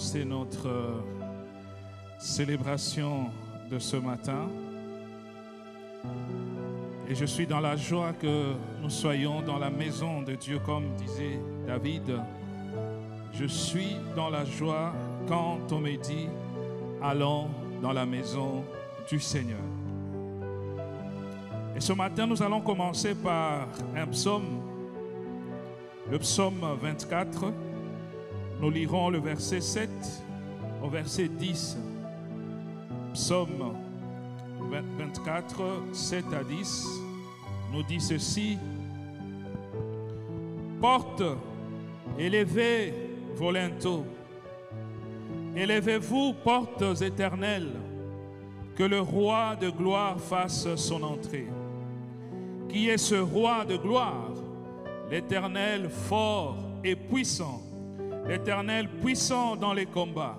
commencer notre célébration de ce matin. Et je suis dans la joie que nous soyons dans la maison de Dieu, comme disait David. Je suis dans la joie quand on me dit « Allons dans la maison du Seigneur ». Et ce matin, nous allons commencer par un psaume, le psaume 24. Nous lirons le verset 7 au verset 10. Psaume 24, 7 à 10, nous dit ceci. Portes, élevez vos linteaux. Élevez-vous, portes éternelles, que le roi de gloire fasse son entrée. Qui est ce roi de gloire? L'Éternel fort et puissant, l'Éternel puissant dans les combats.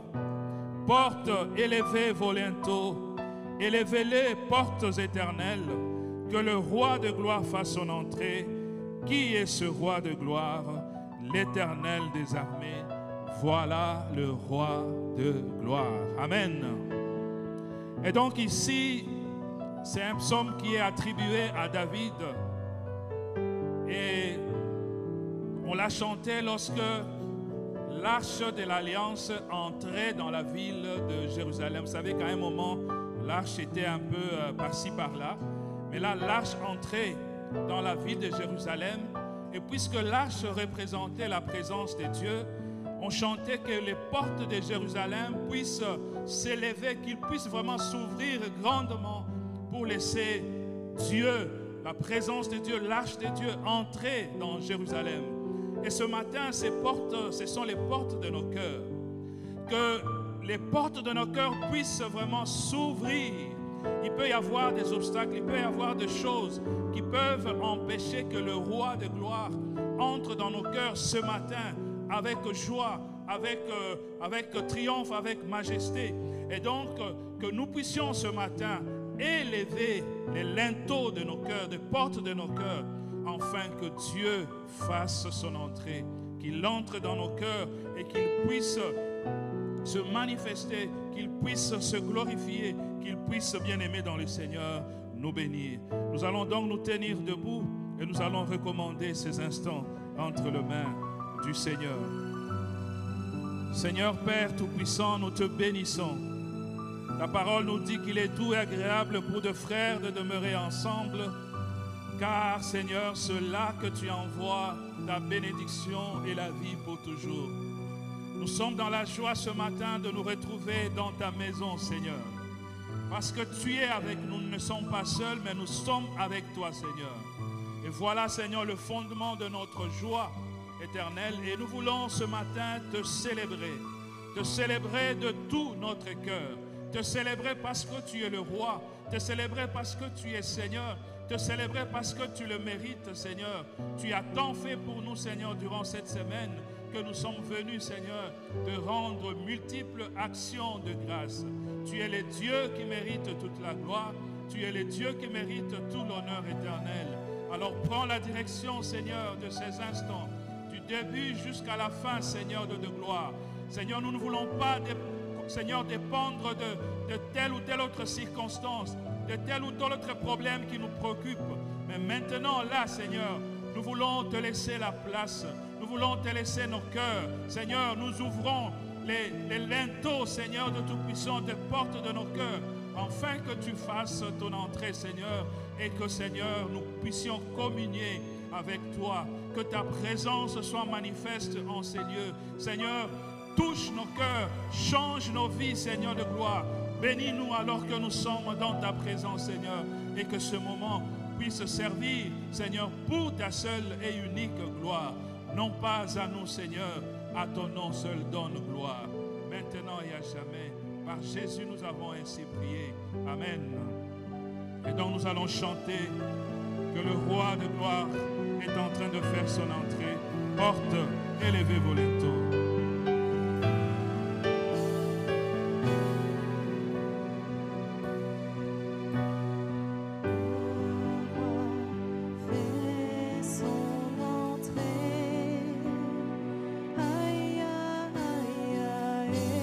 Portes, élevez vos linteaux, élevez-les, portes éternelles, que le roi de gloire fasse son entrée. Qui est ce roi de gloire? L'Éternel des armées, voilà le roi de gloire. Amen. Et donc ici, c'est un psaume qui est attribué à David. Et on l'a chanté lorsque l'arche de l'Alliance entrait dans la ville de Jérusalem. Vous savez qu'à un moment, l'arche était un peu par-ci, par-là. Mais là, l'arche entrait dans la ville de Jérusalem. Et puisque l'arche représentait la présence de Dieu, on chantait que les portes de Jérusalem puissent s'élever, qu'ils puissent vraiment s'ouvrir grandement pour laisser Dieu, la présence de Dieu, l'arche de Dieu, entrer dans Jérusalem. Et ce matin, ces portes, ce sont les portes de nos cœurs. Que les portes de nos cœurs puissent vraiment s'ouvrir. Il peut y avoir des obstacles, il peut y avoir des choses qui peuvent empêcher que le roi de gloire entre dans nos cœurs ce matin avec joie, avec triomphe, avec majesté. Et donc, que nous puissions ce matin élever les linteaux de nos cœurs, les portes de nos cœurs, afin que Dieu fasse son entrée, qu'il entre dans nos cœurs et qu'il puisse se manifester, qu'il puisse se glorifier, qu'il puisse, bien-aimé dans le Seigneur, nous bénir. Nous allons donc nous tenir debout et nous allons recommander ces instants entre les mains du Seigneur. Seigneur Père Tout-Puissant, nous te bénissons. Ta parole nous dit qu'il est doux et agréable pour deux frères de demeurer ensemble. Car, Seigneur, cela que tu envoies, ta bénédiction et la vie pour toujours. Nous sommes dans la joie ce matin de nous retrouver dans ta maison, Seigneur. Parce que tu es avec nous, nous ne sommes pas seuls, mais nous sommes avec toi, Seigneur. Et voilà, Seigneur, le fondement de notre joie éternelle. Et nous voulons ce matin te célébrer de tout notre cœur. Te célébrer parce que tu es le roi, te célébrer parce que tu es Seigneur, te célébrer parce que tu le mérites, Seigneur. Tu as tant fait pour nous, Seigneur, durant cette semaine, que nous sommes venus, Seigneur, te rendre multiples actions de grâce. Tu es le Dieu qui mérite toute la gloire, tu es le Dieu qui mérite tout l'honneur éternel. Alors prends la direction, Seigneur, de ces instants, du début jusqu'à la fin, Seigneur, de gloire. Seigneur, nous ne voulons pas, Seigneur, dépendre de telle ou telle autre circonstance, de tel ou tel autre problème qui nous préoccupe. Mais maintenant, là, Seigneur, nous voulons te laisser la place. Nous voulons te laisser nos cœurs. Seigneur, nous ouvrons les linteaux, Seigneur, de Tout-Puissant, des portes de nos cœurs, afin que tu fasses ton entrée, Seigneur, et que, Seigneur, nous puissions communier avec toi. Que ta présence soit manifeste en ces lieux. Seigneur, touche nos cœurs, change nos vies, Seigneur de gloire. Bénis-nous alors que nous sommes dans ta présence, Seigneur, et que ce moment puisse servir, Seigneur, pour ta seule et unique gloire. Non pas à nous, Seigneur, à ton nom seul donne gloire. Maintenant et à jamais, par Jésus nous avons ainsi prié. Amen. Et donc nous allons chanter que le roi de gloire est en train de faire son entrée. Porte, élevez vos linteaux. Aïe, aïe, aïe.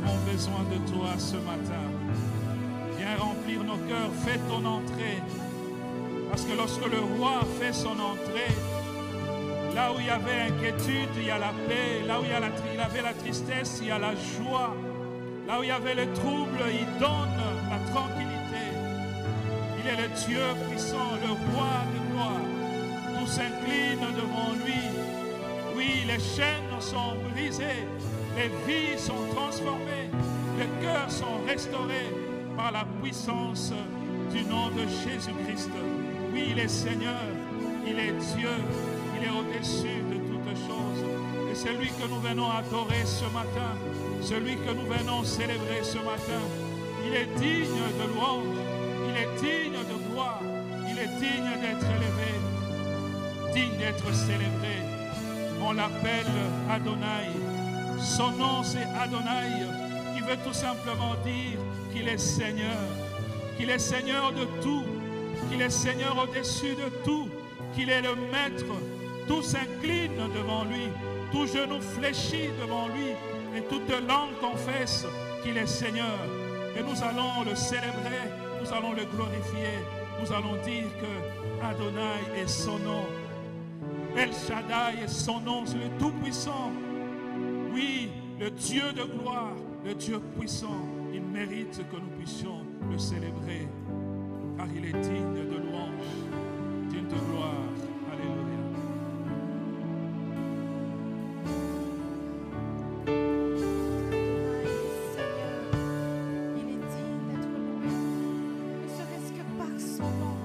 avons besoin de toi ce matin. Viens remplir nos cœurs, fais ton entrée. Parce que lorsque le roi fait son entrée, là où il y avait inquiétude, il y a la paix. Là où il y avait la tristesse, il y a la joie. Là où il y avait le trouble, il donne la tranquillité. Il est le Dieu puissant, le roi de gloire. Tout s'incline devant lui. Oui, les chaînes sont brisées, les vies sont transformées, les cœurs sont restaurés par la puissance du nom de Jésus-Christ. Oui, il est Seigneur, il est Dieu, il est au-dessus de toutes choses. Et c'est lui que nous venons adorer ce matin, celui que nous venons célébrer ce matin. Il est digne de louange, il est digne de gloire, il est digne d'être élevé, digne d'être célébré. On l'appelle Adonai. Son nom c'est Adonai, qui veut tout simplement dire qu'il est Seigneur de tout, qu'il est Seigneur au-dessus de tout, qu'il est le Maître. Tout s'incline devant lui, tout genou fléchit devant lui, et toute langue confesse qu'il est Seigneur. Et nous allons le célébrer, nous allons le glorifier, nous allons dire que Adonai est son nom. El Shaddai est son nom, c'est le Tout-Puissant. Oui, le Dieu de gloire, le Dieu puissant, il mérite que nous puissions le célébrer, car il est digne de louange, digne de gloire. Alléluia. Adonai est son nom.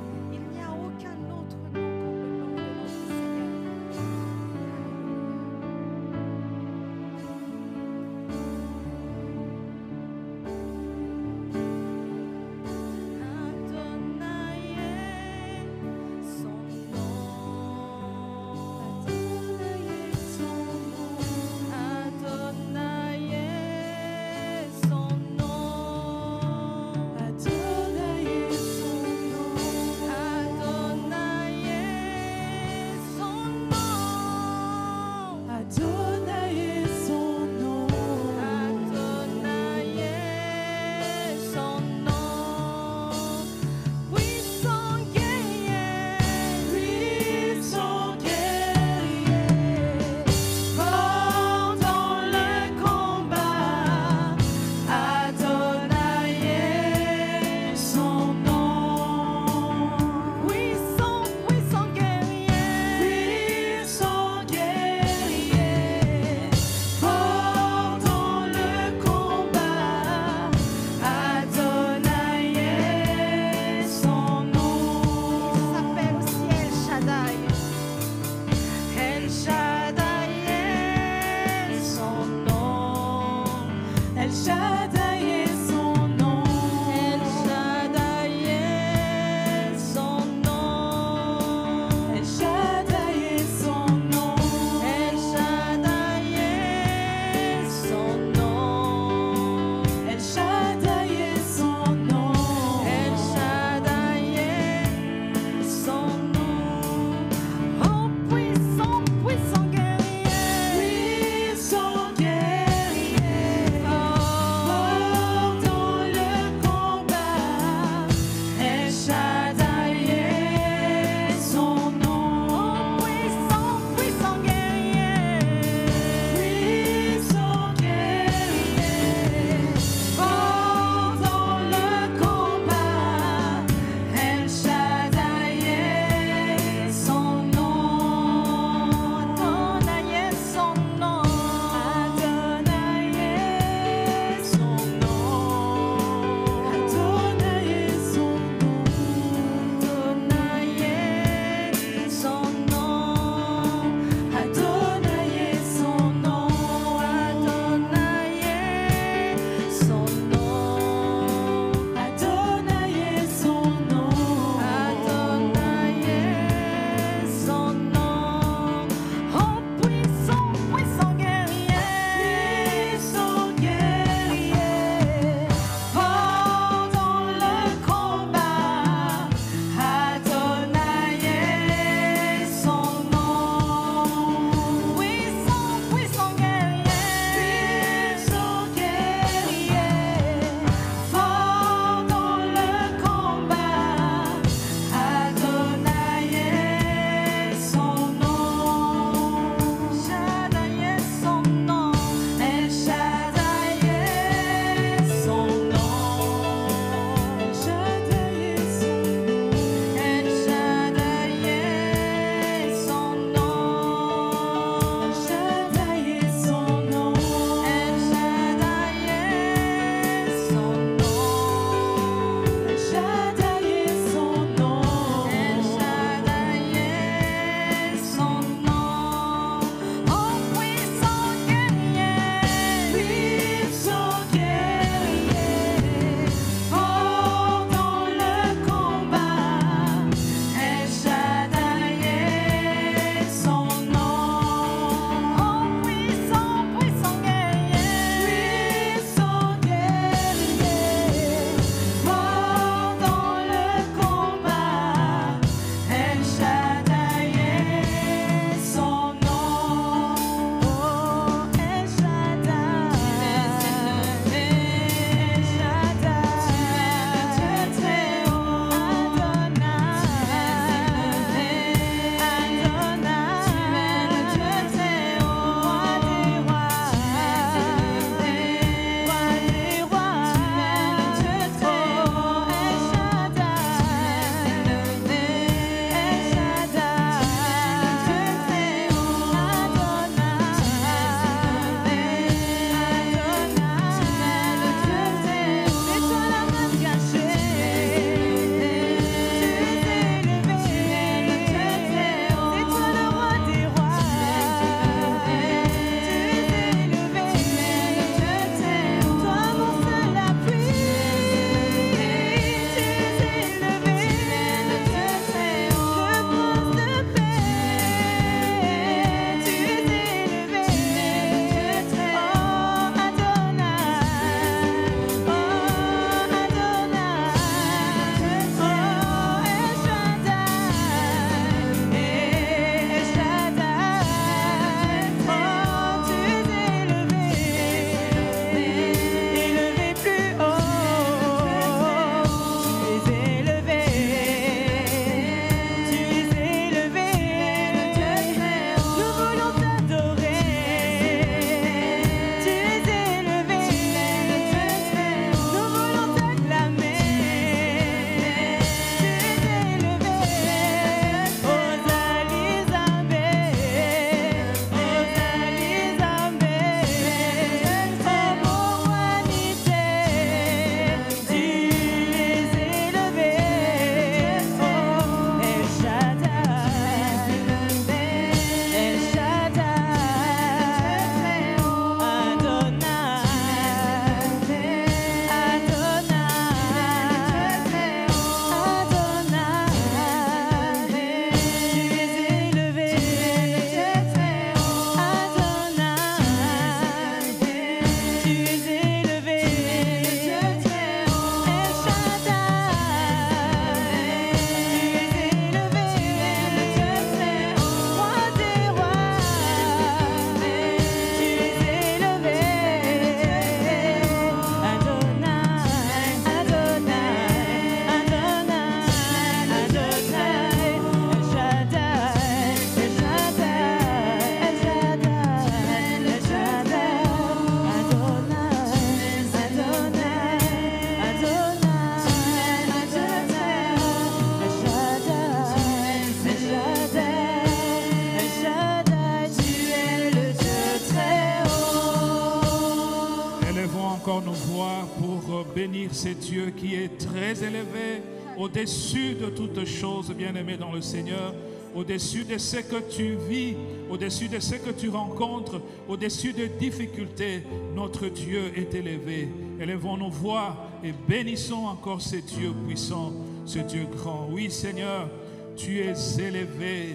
encore nos voix pour bénir ce Dieu qui est très élevé, au-dessus de toutes choses, bien-aimé dans le Seigneur, au-dessus de ce que tu vis, au-dessus de ce que tu rencontres, au-dessus des difficultés. Notre Dieu est élevé. Élevons nos voix et bénissons encore ce Dieu puissant, ce Dieu grand. Oui, Seigneur, tu es élevé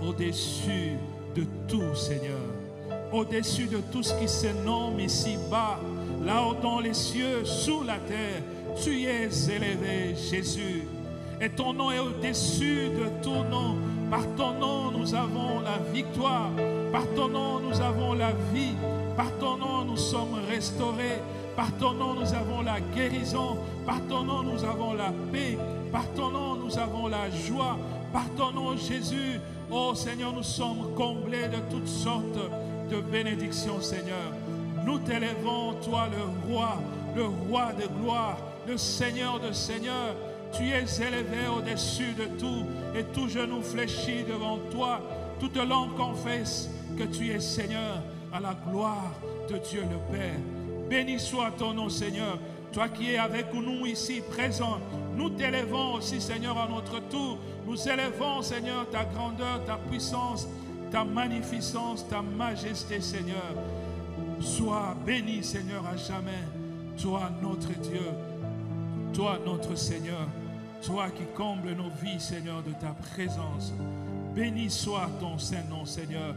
au-dessus de tout, Seigneur. Au-dessus de tout ce qui se nomme ici-bas, là-haut dans les cieux, sous la terre, tu es élevé, Jésus. Et ton nom est au-dessus de tout nom. Par ton nom, nous avons la victoire. Par ton nom, nous avons la vie. Par ton nom, nous sommes restaurés. Par ton nom, nous avons la guérison. Par ton nom, nous avons la paix. Par ton nom, nous avons la joie. Par ton nom, Jésus, oh Seigneur, nous sommes comblés de toutes sortes de bénédictions, Seigneur. Nous t'élèvons, toi, le roi de gloire, le Seigneur de seigneurs. Tu es élevé au-dessus de tout, et tout genou fléchit devant toi. Toute langue confesse que tu es Seigneur, à la gloire de Dieu le Père. Béni soit ton nom, Seigneur. Toi qui es avec nous ici, présent, nous t'élèvons aussi, Seigneur, à notre tour. Nous élèvons, Seigneur, ta grandeur, ta puissance, ta magnificence, ta majesté, Seigneur. Sois béni, Seigneur, à jamais. Toi, notre Dieu, toi, notre Seigneur, toi qui combles nos vies, Seigneur, de ta présence. Béni soit ton Saint-Nom, Seigneur.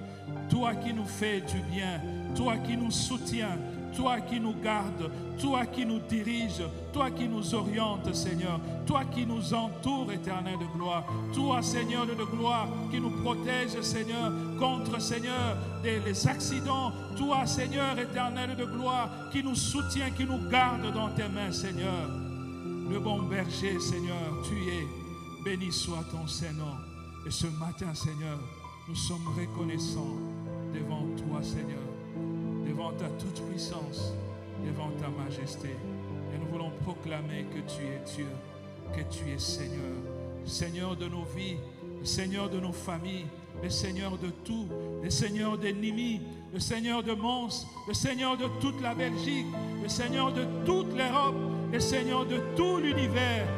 Toi qui nous fais du bien, toi qui nous soutiens, toi qui nous gardes, toi qui nous diriges, toi qui nous orientes, Seigneur, toi qui nous entoures, Éternel de gloire, toi, Seigneur de gloire, qui nous protège, Seigneur, contre, Seigneur, les accidents, toi, Seigneur, Éternel de gloire, qui nous soutient, qui nous garde dans tes mains, Seigneur. Le bon berger, Seigneur, tu es. Béni soit ton Saint-Nom. Et ce matin, Seigneur, nous sommes reconnaissants devant toi, Seigneur, devant ta toute puissance, devant ta majesté. Et nous voulons proclamer que tu es Dieu, que tu es Seigneur, Seigneur de nos vies, le Seigneur de nos familles, le Seigneur de tout, le Seigneur de Nimi, le Seigneur de Mons, le Seigneur de toute la Belgique, le Seigneur de toute l'Europe, le Seigneur de tout l'univers.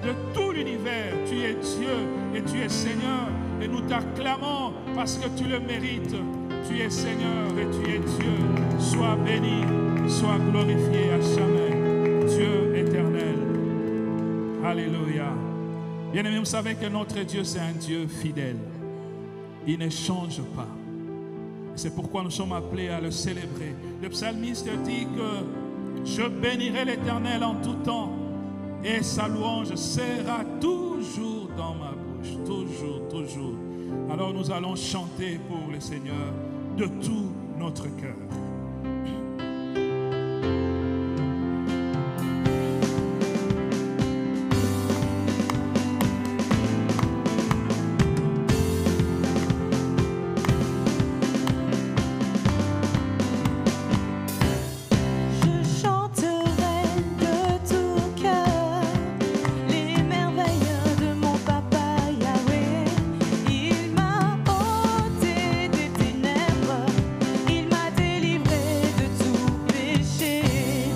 De tout l'univers, tu es Dieu et tu es Seigneur. Et nous t'acclamons parce que tu le mérites. Tu es Seigneur et tu es Dieu. Sois béni, sois glorifié à jamais. Dieu éternel. Alléluia. Bien-aimés, vous savez que notre Dieu, c'est un Dieu fidèle. Il ne change pas. C'est pourquoi nous sommes appelés à le célébrer. Le psalmiste dit que je bénirai l'Éternel en tout temps. Et sa louange sera toujours dans ma bouche. Toujours, toujours. Alors nous allons chanter pour le Seigneur de tout notre cœur. Il m'a délivré de tout péché.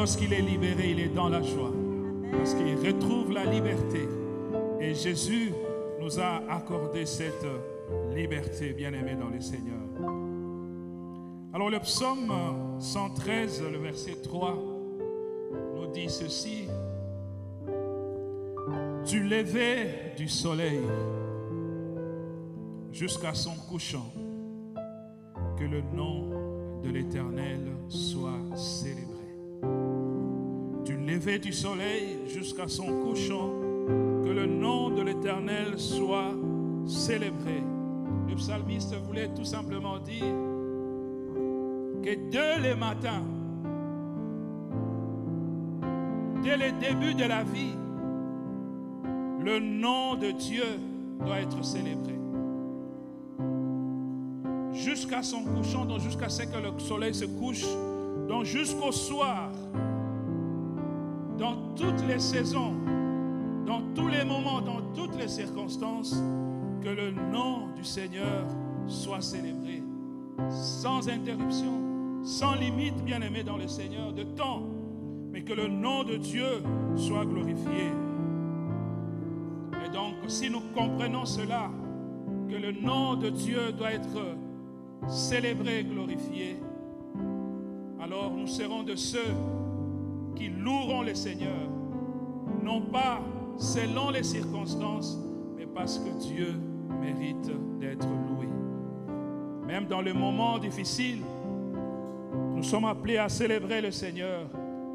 lorsqu'il est libéré, il est dans la joie. Parce qu'il retrouve la liberté. Et Jésus nous a accordé cette liberté, bien-aimés dans le Seigneur. Alors le psaume 113, le verset 3, nous dit ceci. Du lever du soleil jusqu'à son couchant, que le nom de l'Éternel soit célébré. Du lever du soleil jusqu'à son couchant, que le nom de l'Éternel soit célébré. Le psalmiste voulait tout simplement dire que dès le matin, dès le début de la vie, le nom de Dieu doit être célébré. Jusqu'à son couchant, donc jusqu'à ce que le soleil se couche, donc jusqu'au soir, dans toutes les saisons, dans tous les moments, dans toutes les circonstances, que le nom du Seigneur soit célébré, sans interruption, sans limite, bien-aimé dans le Seigneur, de temps, mais que le nom de Dieu soit glorifié. Et donc, si nous comprenons cela, que le nom de Dieu doit être célébré et glorifié, alors nous serons de ceux qui loueront le Seigneur, non pas selon les circonstances, mais parce que Dieu mérite d'être loué. Même dans les moments difficiles, nous sommes appelés à célébrer le Seigneur.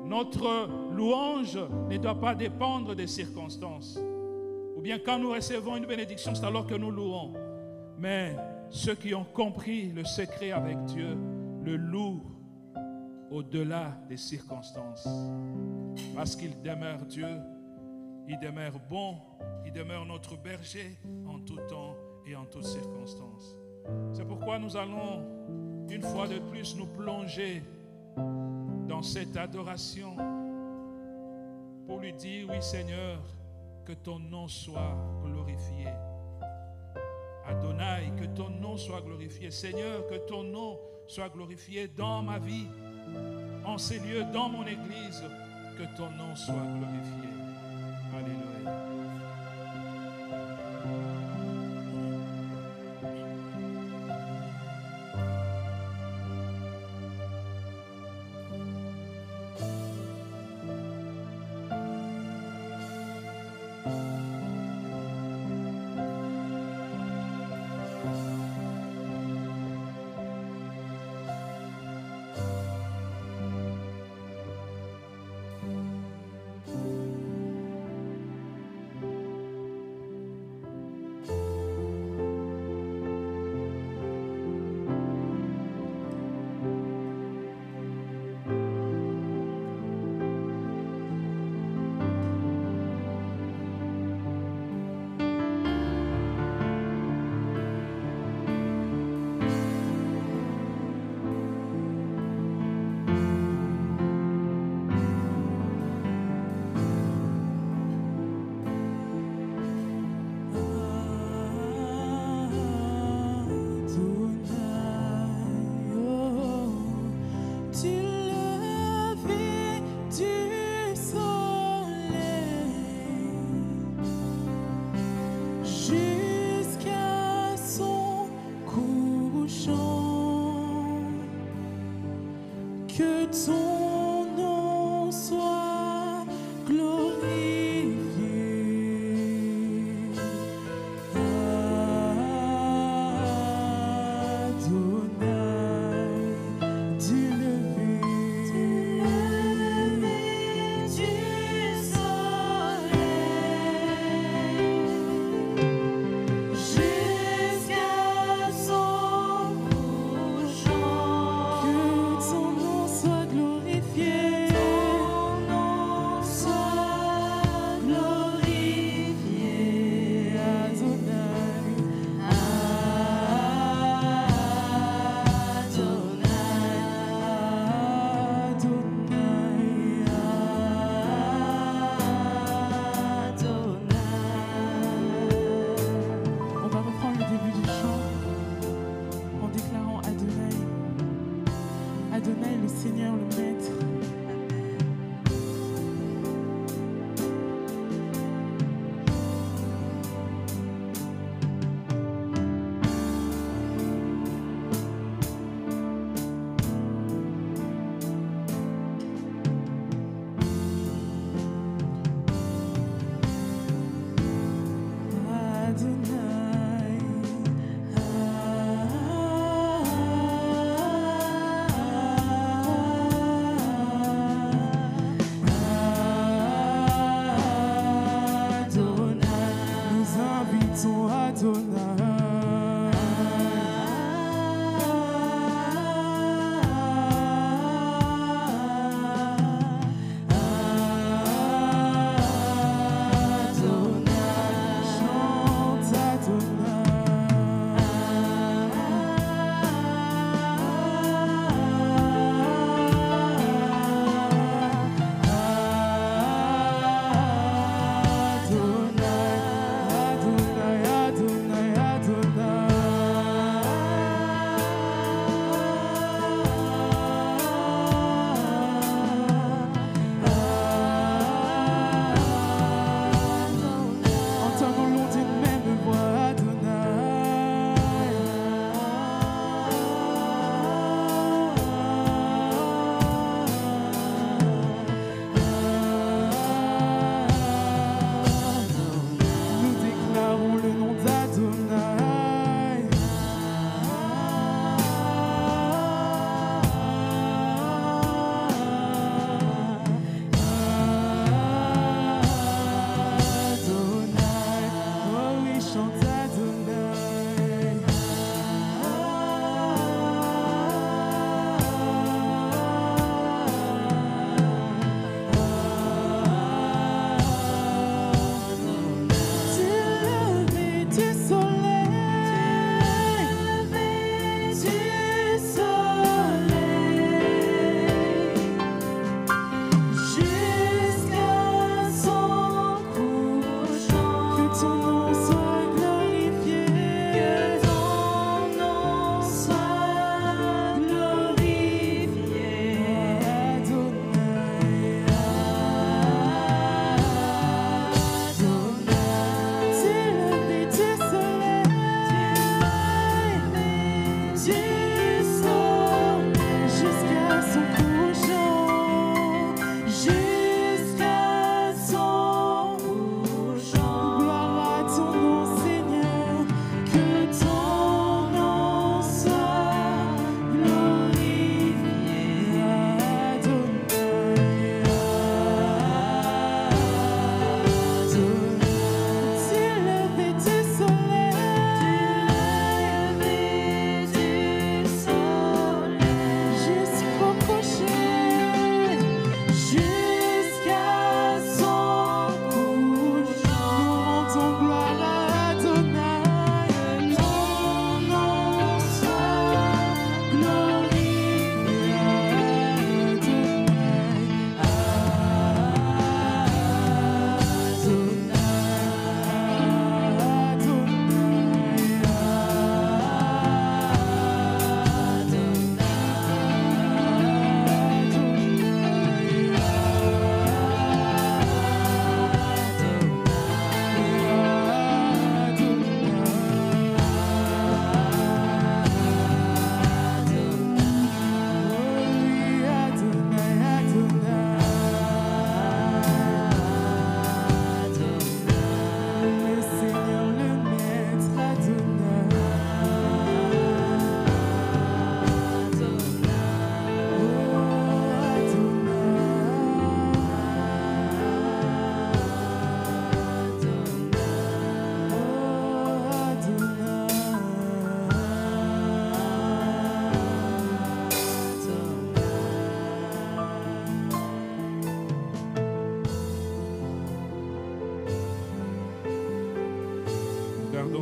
Notre louange ne doit pas dépendre des circonstances. Ou bien quand nous recevons une bénédiction, c'est alors que nous louons. Mais ceux qui ont compris le secret avec Dieu le louent au-delà des circonstances. Parce qu'il demeure Dieu, il demeure bon, il demeure notre berger en tout temps et en toutes circonstances. C'est pourquoi nous allons une fois de plus nous plonger dans cette adoration pour lui dire, oui Seigneur, que ton nom soit glorifié. Adonai, que ton nom soit glorifié. Seigneur, que ton nom soit glorifié dans ma vie, en ces lieux, dans mon église, que ton nom soit glorifié. Alléluia.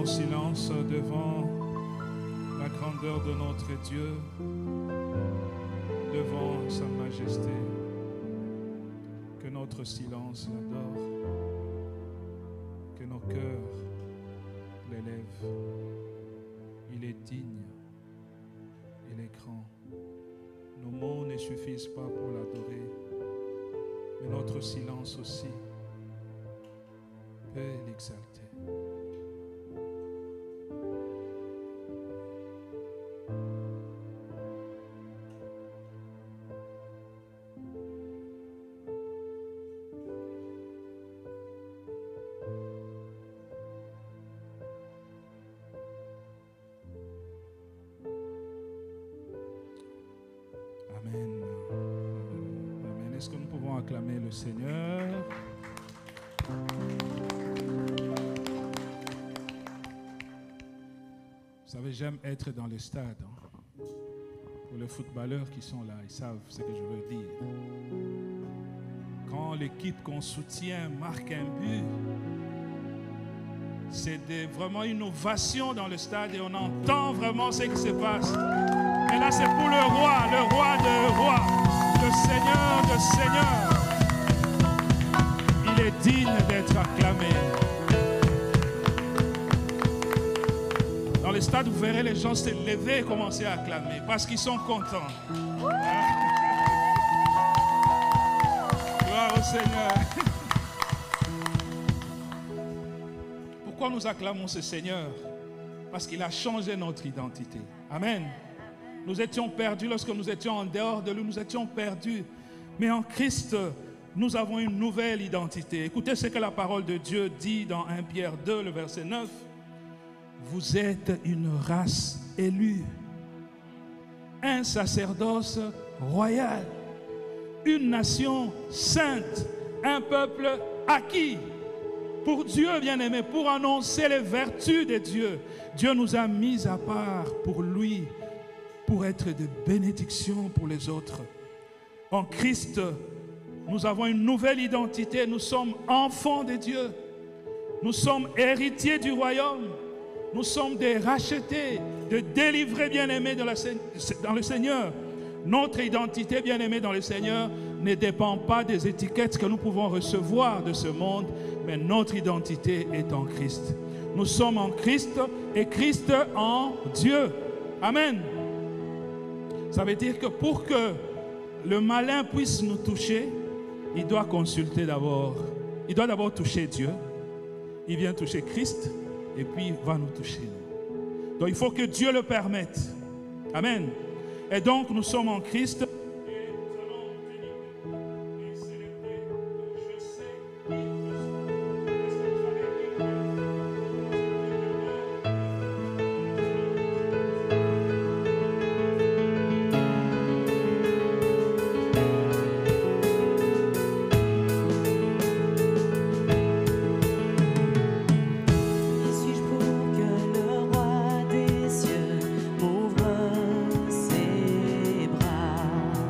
en silence devant la grandeur de notre Dieu, devant sa majesté. Que notre silence l'adore, que nos cœurs l'élèvent. Il est digne, il est grand. Nos mots ne suffisent pas pour l'adorer, mais notre silence aussi peut l'exalter. Amen. Amen. Est-ce que nous pouvons acclamer le Seigneur? Vous savez, j'aime être dans les stades. Pour les footballeurs qui sont là, ils savent ce que je veux dire. Quand l'équipe qu'on soutient marque un but, c'est vraiment une ovation dans le stade et on entend vraiment ce qui se passe. Et là, c'est pour le roi de rois, le Seigneur de seigneurs. Il est digne d'être acclamé. Dans le stade, vous verrez les gens se lever et commencer à acclamer parce qu'ils sont contents. Gloire au Seigneur. Pourquoi nous acclamons ce Seigneur? Parce qu'il a changé notre identité. Amen. Nous étions perdus lorsque nous étions en dehors de lui, nous étions perdus. Mais en Christ, nous avons une nouvelle identité. Écoutez ce que la parole de Dieu dit dans 1 Pierre 2, le verset 9. Vous êtes une race élue, un sacerdoce royal, une nation sainte, un peuple acquis pour Dieu bien-aimé, pour annoncer les vertus de Dieu. Dieu nous a mis à part pour lui, pour être de bénédiction pour les autres. En Christ, nous avons une nouvelle identité. Nous sommes enfants de Dieu. Nous sommes héritiers du royaume. Nous sommes des rachetés, des délivrés bien-aimés dans le Seigneur. Notre identité bien-aimée dans le Seigneur ne dépend pas des étiquettes que nous pouvons recevoir de ce monde, mais notre identité est en Christ. Nous sommes en Christ et Christ en Dieu. Amen. Ça veut dire que pour que le malin puisse nous toucher, il doit consulter d'abord. Il doit d'abord toucher Dieu. Il vient toucher Christ et puis il va nous toucher. Donc il faut que Dieu le permette. Amen. Et donc nous sommes en Christ. Ses bras.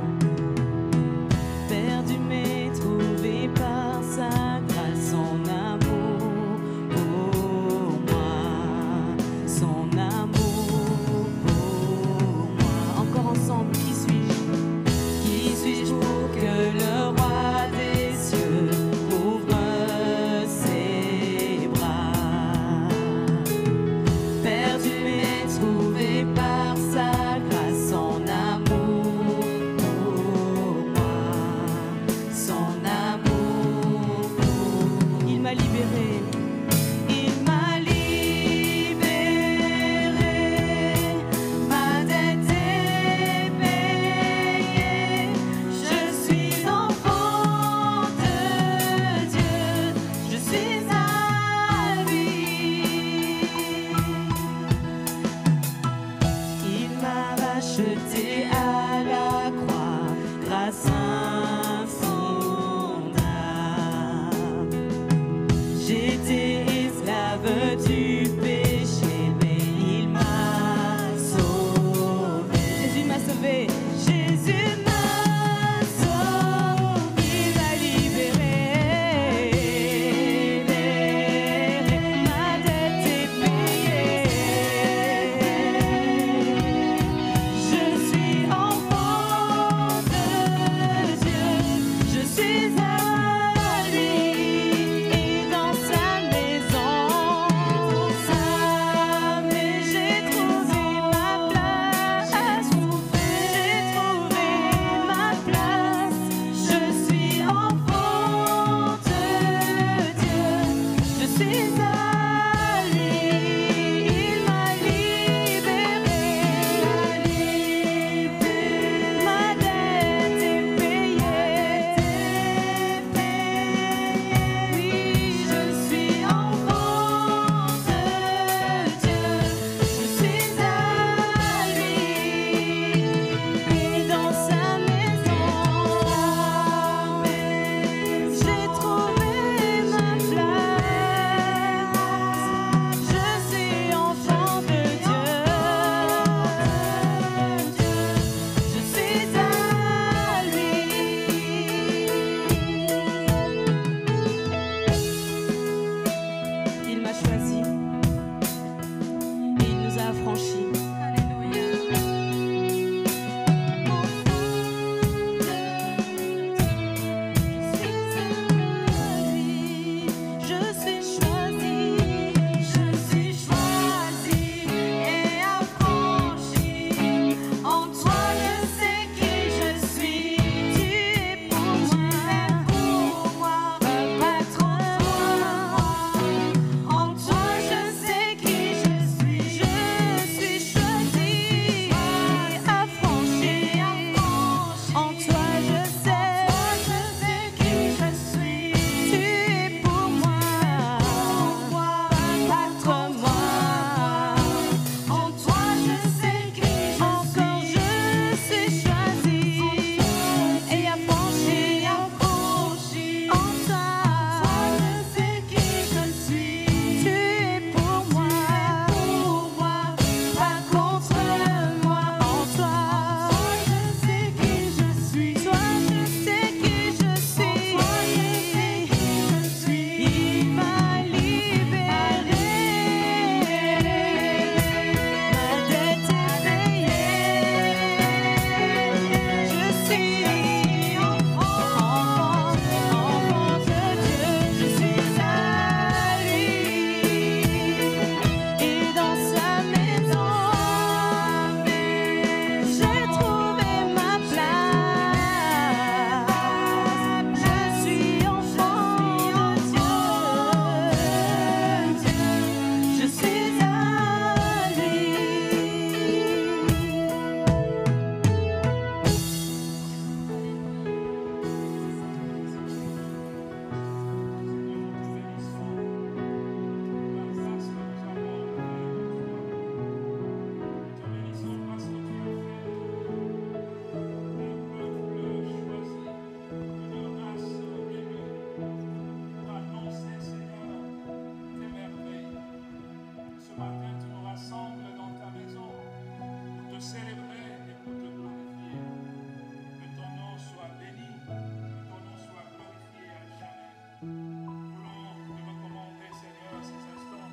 Nous voulons te recommander, Seigneur, ces instants.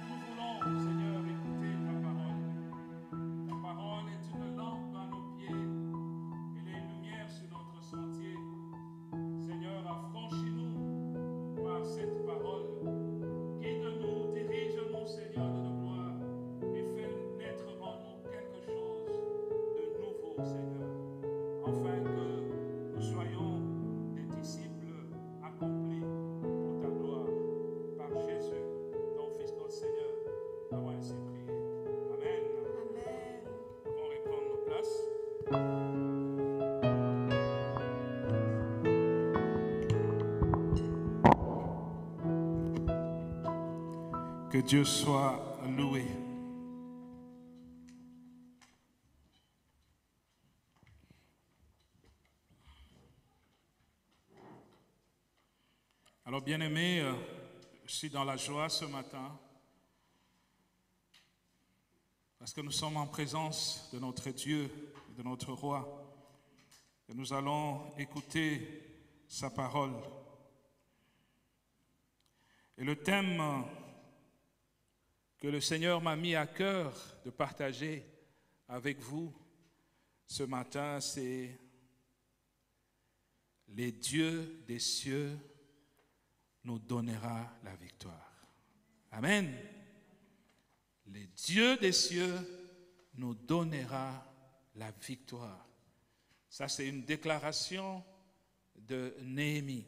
Nous voulons, Seigneur, écouter ta parole. Ta parole est une lampe à nos pieds. Elle est une lumière sur notre sentier. Seigneur, affranchis-nous par cette parole. Guide-nous, dirige-nous, Seigneur de nos gloires, et fais naître en nous quelque chose de nouveau, Seigneur, afin que nous soyons des disciples accomplis pour ta gloire. Par Jésus, ton Fils, notre Seigneur, nous avons ainsi prié. Amen. Amen. Nous allons reprendre nos places. Que Dieu soit loué. Alors, bien-aimés, je suis dans la joie ce matin parce que nous sommes en présence de notre Dieu, de notre Roi, et nous allons écouter sa parole. Et le thème que le Seigneur m'a mis à cœur de partager avec vous ce matin, c'est « Les dieux des cieux nous donnera la victoire ». Amen. Les dieux des cieux nous donnera la victoire. Ça, c'est une déclaration de Néhémie.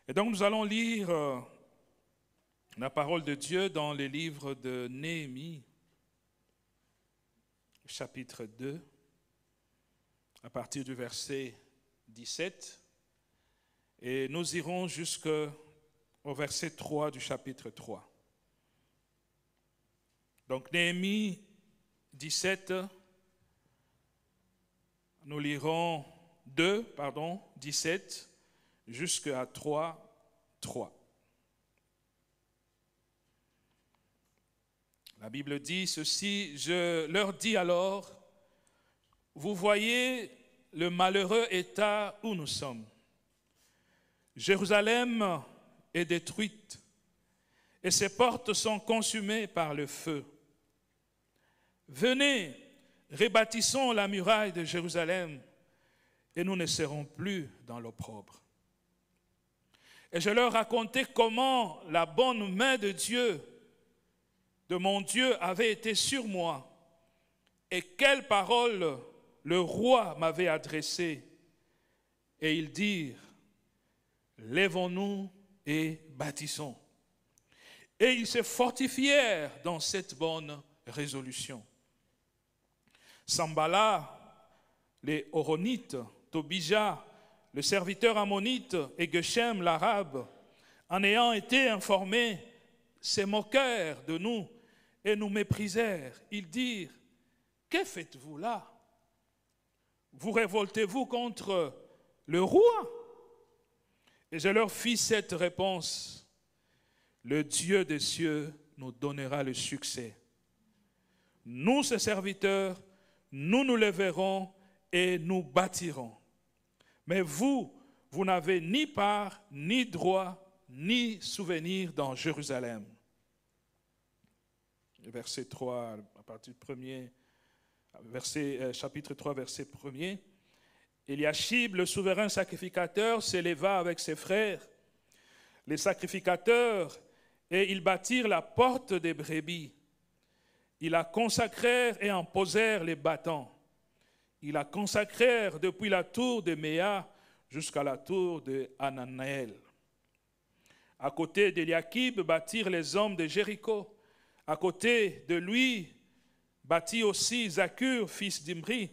Et donc, nous allons lire la parole de Dieu dans le livre de Néhémie, chapitre 2, à partir du verset 17. Et nous irons jusqu'au verset 3 du chapitre 3. Donc Néhémie 17, nous lirons 17 jusqu'à 3. La Bible dit ceci: je leur dis alors, vous voyez le malheureux état où nous sommes. Jérusalem est détruite et ses portes sont consumées par le feu. Venez, rebâtissons la muraille de Jérusalem et nous ne serons plus dans l'opprobre. Et je leur racontai comment la bonne main de Dieu, de mon Dieu, avait été sur moi et quelles paroles le roi m'avait adressées. Et ils dirent, lèvons-nous et bâtissons. Et ils se fortifièrent dans cette bonne résolution. Sambala, les Horonites, Tobija, le serviteur ammonite et Geshem l'arabe, en ayant été informés, se moquèrent de nous et nous méprisèrent. Ils dirent, que faites-vous là? Vous révoltez-vous contre le roi? Et je leur fis cette réponse: le Dieu des cieux nous donnera le succès. Nous, ses serviteurs, nous nous lèverons et nous bâtirons. Mais vous n'avez ni part, ni droit, ni souvenir dans Jérusalem. Verset 3, à partir du premier, chapitre 3, verset 1er. Eliashib, le souverain sacrificateur, s'éleva avec ses frères, les sacrificateurs, et ils bâtirent la porte des brebis. Ils la consacrèrent et en posèrent les battants. Ils la consacrèrent depuis la tour de Méa jusqu'à la tour de Hananaël. À côté d'Eliakib bâtirent les hommes de Jéricho. À côté de lui bâtit aussi Zakur, fils d'Imri.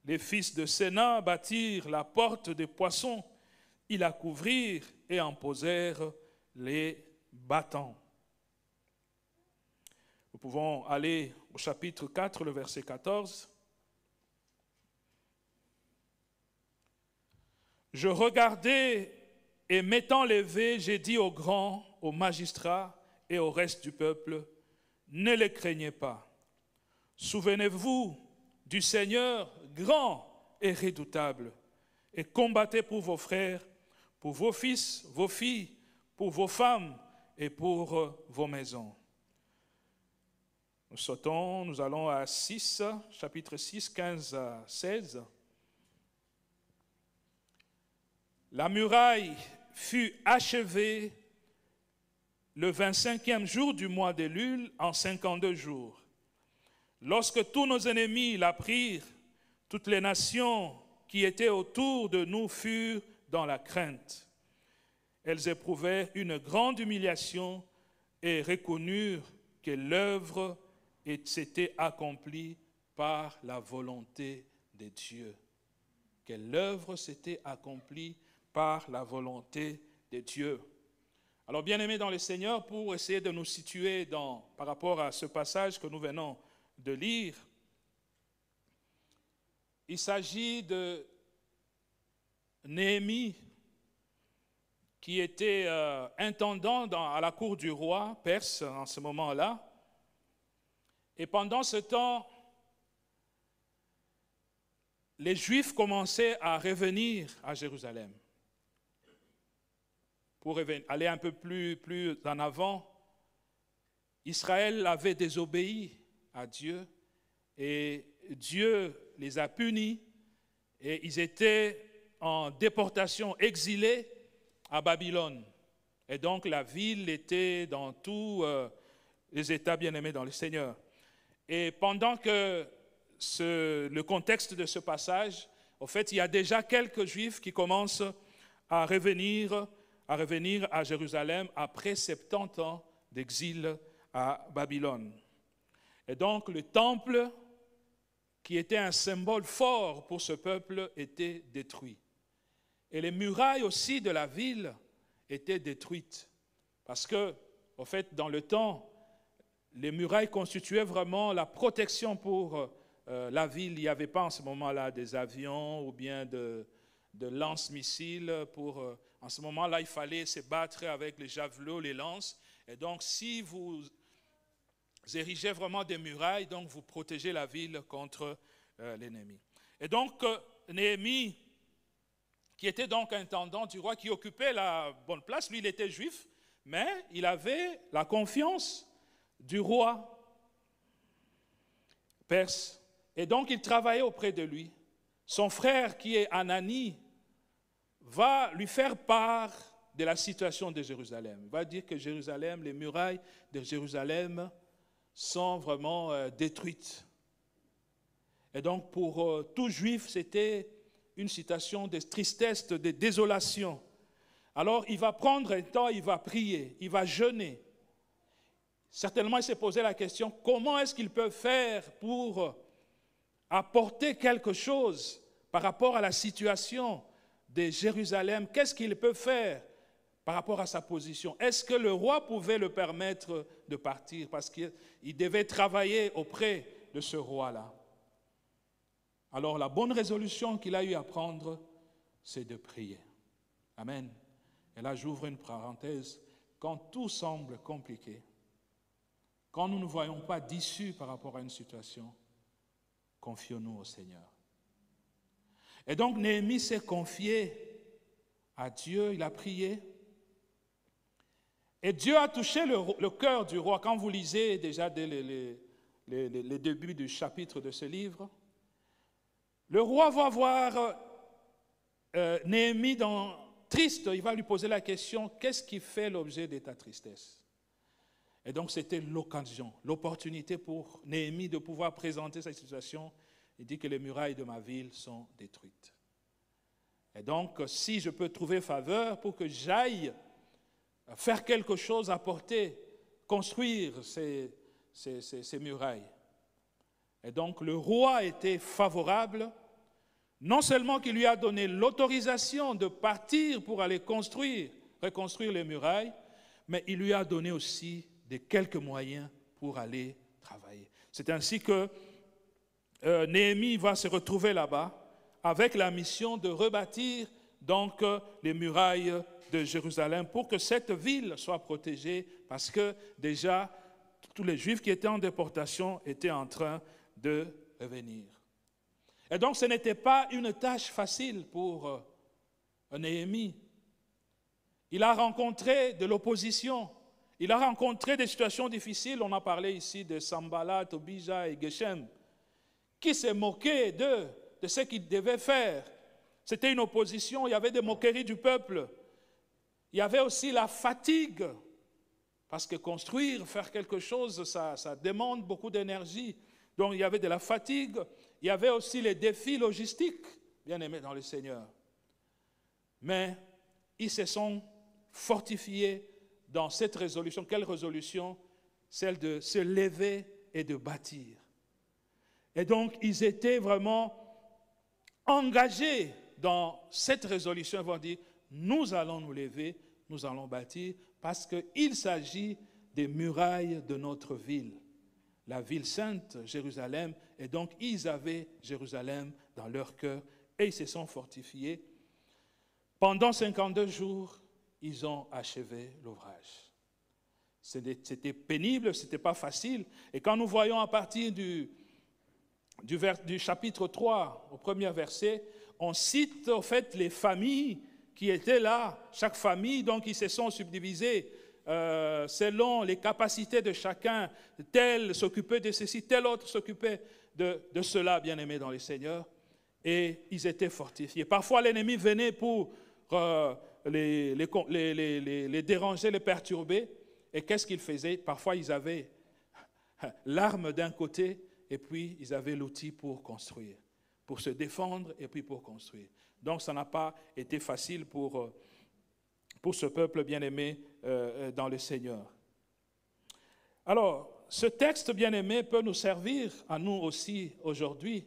Les fils de Séna bâtirent la porte des poissons. Ils la couvrirent et en posèrent les battants. Nous pouvons aller au chapitre 4, le verset 14. Je regardais et m'étant levé, j'ai dit aux grands, aux magistrats et au reste du peuple, ne les craignez pas. Souvenez-vous du Seigneur grand et redoutable et combattez pour vos frères, pour vos fils, vos filles, pour vos femmes et pour vos maisons. Nous allons à 6, chapitre 6, 15 à 16. La muraille fut achevée le 25e jour du mois d'Élul en 52 jours. Lorsque tous nos ennemis l'apprirent, toutes les nations qui étaient autour de nous furent dans la crainte. Elles éprouvèrent une grande humiliation et reconnurent que l'œuvre s'était accomplie par la volonté de Dieu. Que l'œuvre s'était accomplie par la volonté de Dieu. Alors, bien-aimés dans le Seigneur, pour essayer de nous situer par rapport à ce passage que nous venons de lire, il s'agit de Néhémie, qui était intendant à la cour du roi perse en ce moment-là. Et pendant ce temps, les Juifs commençaient à revenir à Jérusalem. Pour aller un peu plus en avant, Israël avait désobéi à Dieu et Dieu les a punis et ils étaient en déportation, exilés à Babylone. Et donc la ville était dans tous les états bien-aimés dans le Seigneur. Et pendant que le contexte de ce passage, en fait, il y a déjà quelques Juifs qui commencent à revenir à Jérusalem après 70 ans d'exil à Babylone. Et donc le temple, qui était un symbole fort pour ce peuple, était détruit. Et les murailles aussi de la ville étaient détruites. Parce que, en fait, dans le temps, les murailles constituaient vraiment la protection pour la ville. Il n'y avait pas en ce moment-là des avions ou bien de lance-missiles. En ce moment-là, il fallait se battre avec les javelots, les lances. Et donc, si vous érigez vraiment des murailles, donc vous protégez la ville contre l'ennemi. Et donc, Néhémie, qui était donc intendant du roi, qui occupait la bonne place, lui, il était juif, mais il avait la confiance du roi perse. Et donc, il travaillait auprès de lui. Son frère, qui est Anani, va lui faire part de la situation de Jérusalem. Il va dire que Jérusalem, les murailles de Jérusalem sont vraiment détruites. Et donc, pour tout juif, c'était une situation de tristesse, de désolation. Alors, il va prendre un temps, il va prier, il va jeûner. Certainement, il s'est posé la question, comment est-ce qu'il peut faire pour apporter quelque chose par rapport à la situation de Jérusalem? Qu'est-ce qu'il peut faire par rapport à sa position? Est-ce que le roi pouvait le permettre de partir? Parce qu'il devait travailler auprès de ce roi-là. Alors, la bonne résolution qu'il a eu à prendre, c'est de prier. Amen. Et là, j'ouvre une parenthèse. Quand tout semble compliqué, quand nous ne voyons pas d'issue par rapport à une situation, confions-nous au Seigneur. Et donc, Néhémie s'est confié à Dieu, il a prié. Et Dieu a touché le cœur du roi. Quand vous lisez déjà dès les débuts du chapitre de ce livre, le roi va voir Néhémie triste. Il va lui poser la question, qu'est-ce qui fait l'objet de ta tristesse? Et donc c'était l'occasion, l'opportunité pour Néhémie de pouvoir présenter sa situation. Il dit que les murailles de ma ville sont détruites. Et donc si je peux trouver faveur pour que j'aille faire quelque chose, apporter, construire ces murailles. Et donc le roi était favorable, non seulement qu'il lui a donné l'autorisation de partir pour aller reconstruire les murailles, mais il lui a donné aussi quelques moyens pour aller travailler. C'est ainsi que Néhémie va se retrouver là-bas avec la mission de rebâtir donc les murailles de Jérusalem pour que cette ville soit protégée, parce que déjà tous les Juifs qui étaient en déportation étaient en train de revenir. Et donc ce n'était pas une tâche facile pour Néhémie. Il a rencontré de l'opposition. Il a rencontré des situations difficiles. On a parlé ici de Sanballat, Tobija et Geshem, qui se moquaient d'eux, de ce qu'ils devaient faire. C'était une opposition, il y avait des moqueries du peuple. Il y avait aussi la fatigue, parce que construire, faire quelque chose, ça demande beaucoup d'énergie. Donc il y avait de la fatigue, il y avait aussi les défis logistiques, bien aimés dans le Seigneur. Mais ils se sont fortifiés dans cette résolution. Quelle résolution? Celle de se lever et de bâtir. Et donc ils étaient vraiment engagés dans cette résolution. Ils vont dire, nous allons nous lever, nous allons bâtir, parce qu'il s'agit des murailles de notre ville, la ville sainte, Jérusalem. Et donc, ils avaient Jérusalem dans leur cœur et ils se sont fortifiés. Pendant 52 jours, ils ont achevé l'ouvrage. C'était pénible, ce n'était pas facile. Et quand nous voyons à partir du chapitre 3, au premier verset, on cite au fait les familles qui étaient là, chaque famille, donc ils se sont subdivisés selon les capacités de chacun. Tel s'occupait de ceci, tel autre s'occupait de cela, bien-aimés dans le Seigneur. Et ils étaient fortifiés. Parfois l'ennemi venait pour les déranger, les perturber. Et qu'est-ce qu'ils faisaient? Parfois ils avaient l'arme d'un côté et puis ils avaient l'outil pour construire, pour se défendre et puis pour construire. Donc ça n'a pas été facile pour ce peuple bien-aimé dans le Seigneur. Alors, ce texte bien-aimé peut nous servir à nous aussi aujourd'hui,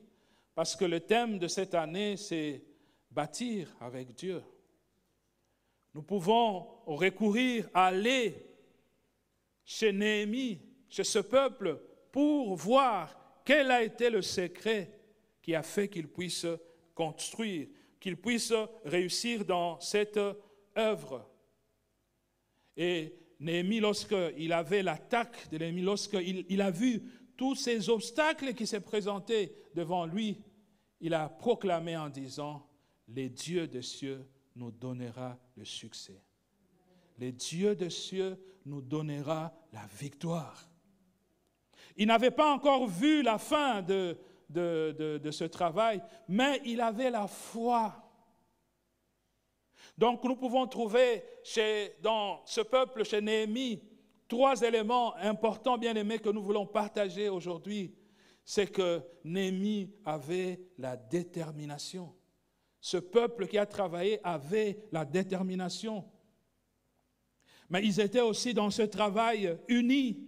parce que le thème de cette année, c'est bâtir avec Dieu. Nous pouvons recourir à aller chez Néhémie, chez ce peuple, pour voir quel a été le secret qui a fait qu'il puisse construire, qu'il puisse réussir dans cette œuvre. Et Néhémie, lorsqu'il avait l'attaque de Néhémie, lorsqu'il a vu tous ces obstacles qui se présentaient devant lui, il a proclamé en disant, « Les dieux des cieux nous donnera le succès. Les dieux des cieux nous donnera la victoire. » Il n'avait pas encore vu la fin de ce travail, mais il avait la foi. Donc nous pouvons trouver dans ce peuple, chez Néhémie, 3 éléments importants, bien-aimés, que nous voulons partager aujourd'hui. C'est que Néhémie avait la détermination. Ce peuple qui a travaillé avait la détermination. Mais ils étaient aussi dans ce travail unis.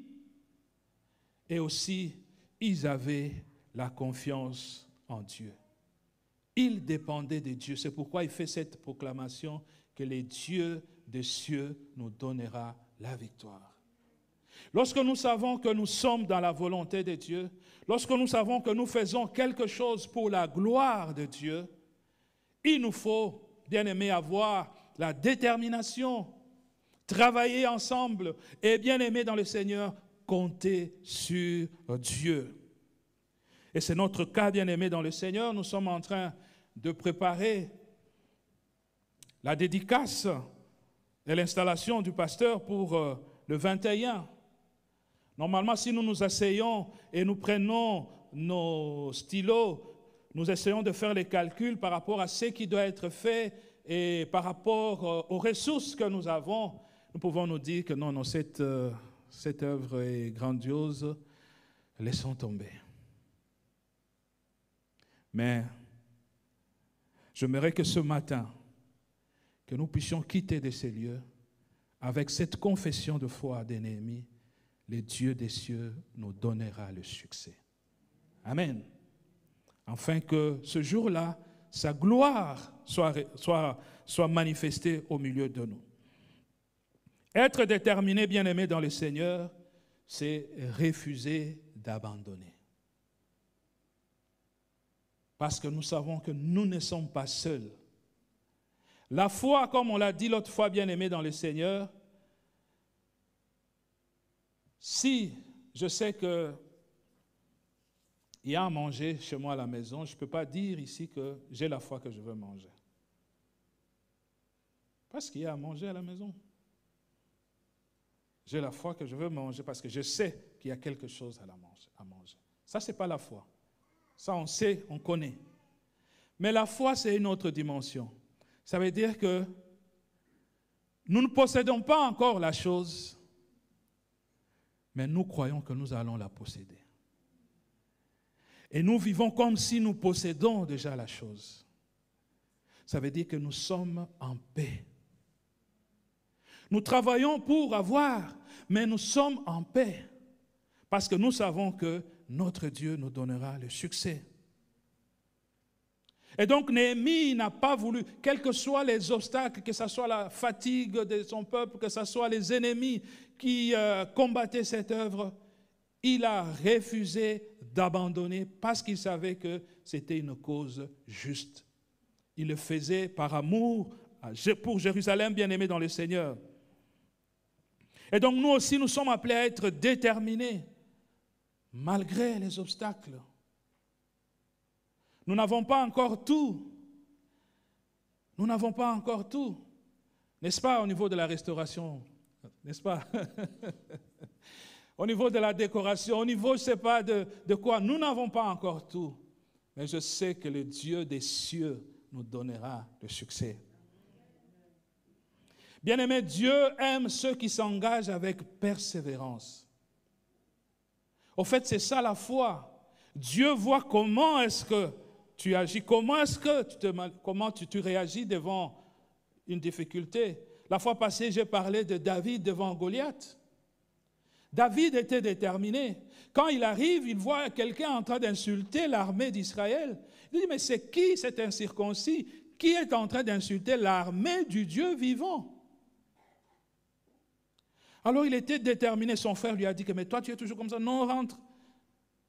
Et aussi, ils avaient la confiance en Dieu. Ils dépendaient de Dieu. C'est pourquoi il fait cette proclamation que les dieux des cieux nous donnera la victoire. Lorsque nous savons que nous sommes dans la volonté de Dieu, lorsque nous savons que nous faisons quelque chose pour la gloire de Dieu, il nous faut, bien aimé, avoir la détermination, travailler ensemble et, bien aimé dans le Seigneur, compter sur Dieu. Et c'est notre cas, bien aimé dans le Seigneur. Nous sommes en train de préparer la dédicace et l'installation du pasteur pour le 21. Normalement, si nous nous asseyons et nous prenons nos stylos, nous essayons de faire les calculs par rapport à ce qui doit être fait et par rapport aux ressources que nous avons, nous pouvons nous dire que non, cette œuvre est grandiose, laissons tomber. Mais j'aimerais que ce matin, que nous puissions quitter de ces lieux avec cette confession de foi de Néhémie, le Dieu des cieux nous donnera le succès. Amen. Afin que ce jour-là, sa gloire soit manifestée au milieu de nous. Être déterminé, bien-aimé dans le Seigneur, c'est refuser d'abandonner. Parce que nous savons que nous ne sommes pas seuls. La foi, comme on l'a dit l'autre fois, bien-aimé dans le Seigneur, si je sais qu'il y a à manger chez moi à la maison, je ne peux pas dire ici que j'ai la foi que je veux manger. Parce qu'il y a à manger à la maison. J'ai la foi que je veux manger parce que je sais qu'il y a quelque chose à manger. Ça, ce n'est pas la foi. Ça, on sait, on connaît. Mais la foi, c'est une autre dimension. Ça veut dire que nous ne possédons pas encore la chose, mais nous croyons que nous allons la posséder. Et nous vivons comme si nous possédons déjà la chose. Ça veut dire que nous sommes en paix. Nous travaillons pour avoir, mais nous sommes en paix. Parce que nous savons que notre Dieu nous donnera le succès. Et donc Néhémie n'a pas voulu, quels que soient les obstacles, que ce soit la fatigue de son peuple, que ce soit les ennemis qui combattaient cette œuvre, il a refusé d'abandonner parce qu'il savait que c'était une cause juste. Il le faisait par amour pour Jérusalem, bien-aimé dans le Seigneur. Et donc nous aussi, nous sommes appelés à être déterminés, malgré les obstacles. Nous n'avons pas encore tout. Nous n'avons pas encore tout. N'est-ce pas, au niveau de la restauration? N'est-ce pas? Au niveau de la décoration, au niveau, je ne sais pas de quoi. Nous n'avons pas encore tout. Mais je sais que le Dieu des cieux nous donnera le succès. Bien-aimé, Dieu aime ceux qui s'engagent avec persévérance. Au fait, c'est ça la foi. Dieu voit comment est-ce que tu agis, comment est-ce que tu réagis devant une difficulté. La fois passée, j'ai parlé de David devant Goliath. David était déterminé. Quand il arrive, il voit quelqu'un en train d'insulter l'armée d'Israël. Il dit, mais c'est qui cet incirconcis qui est en train d'insulter l'armée du Dieu vivant? Alors il était déterminé. Son frère lui a dit, mais toi tu es toujours comme ça, non, rentre.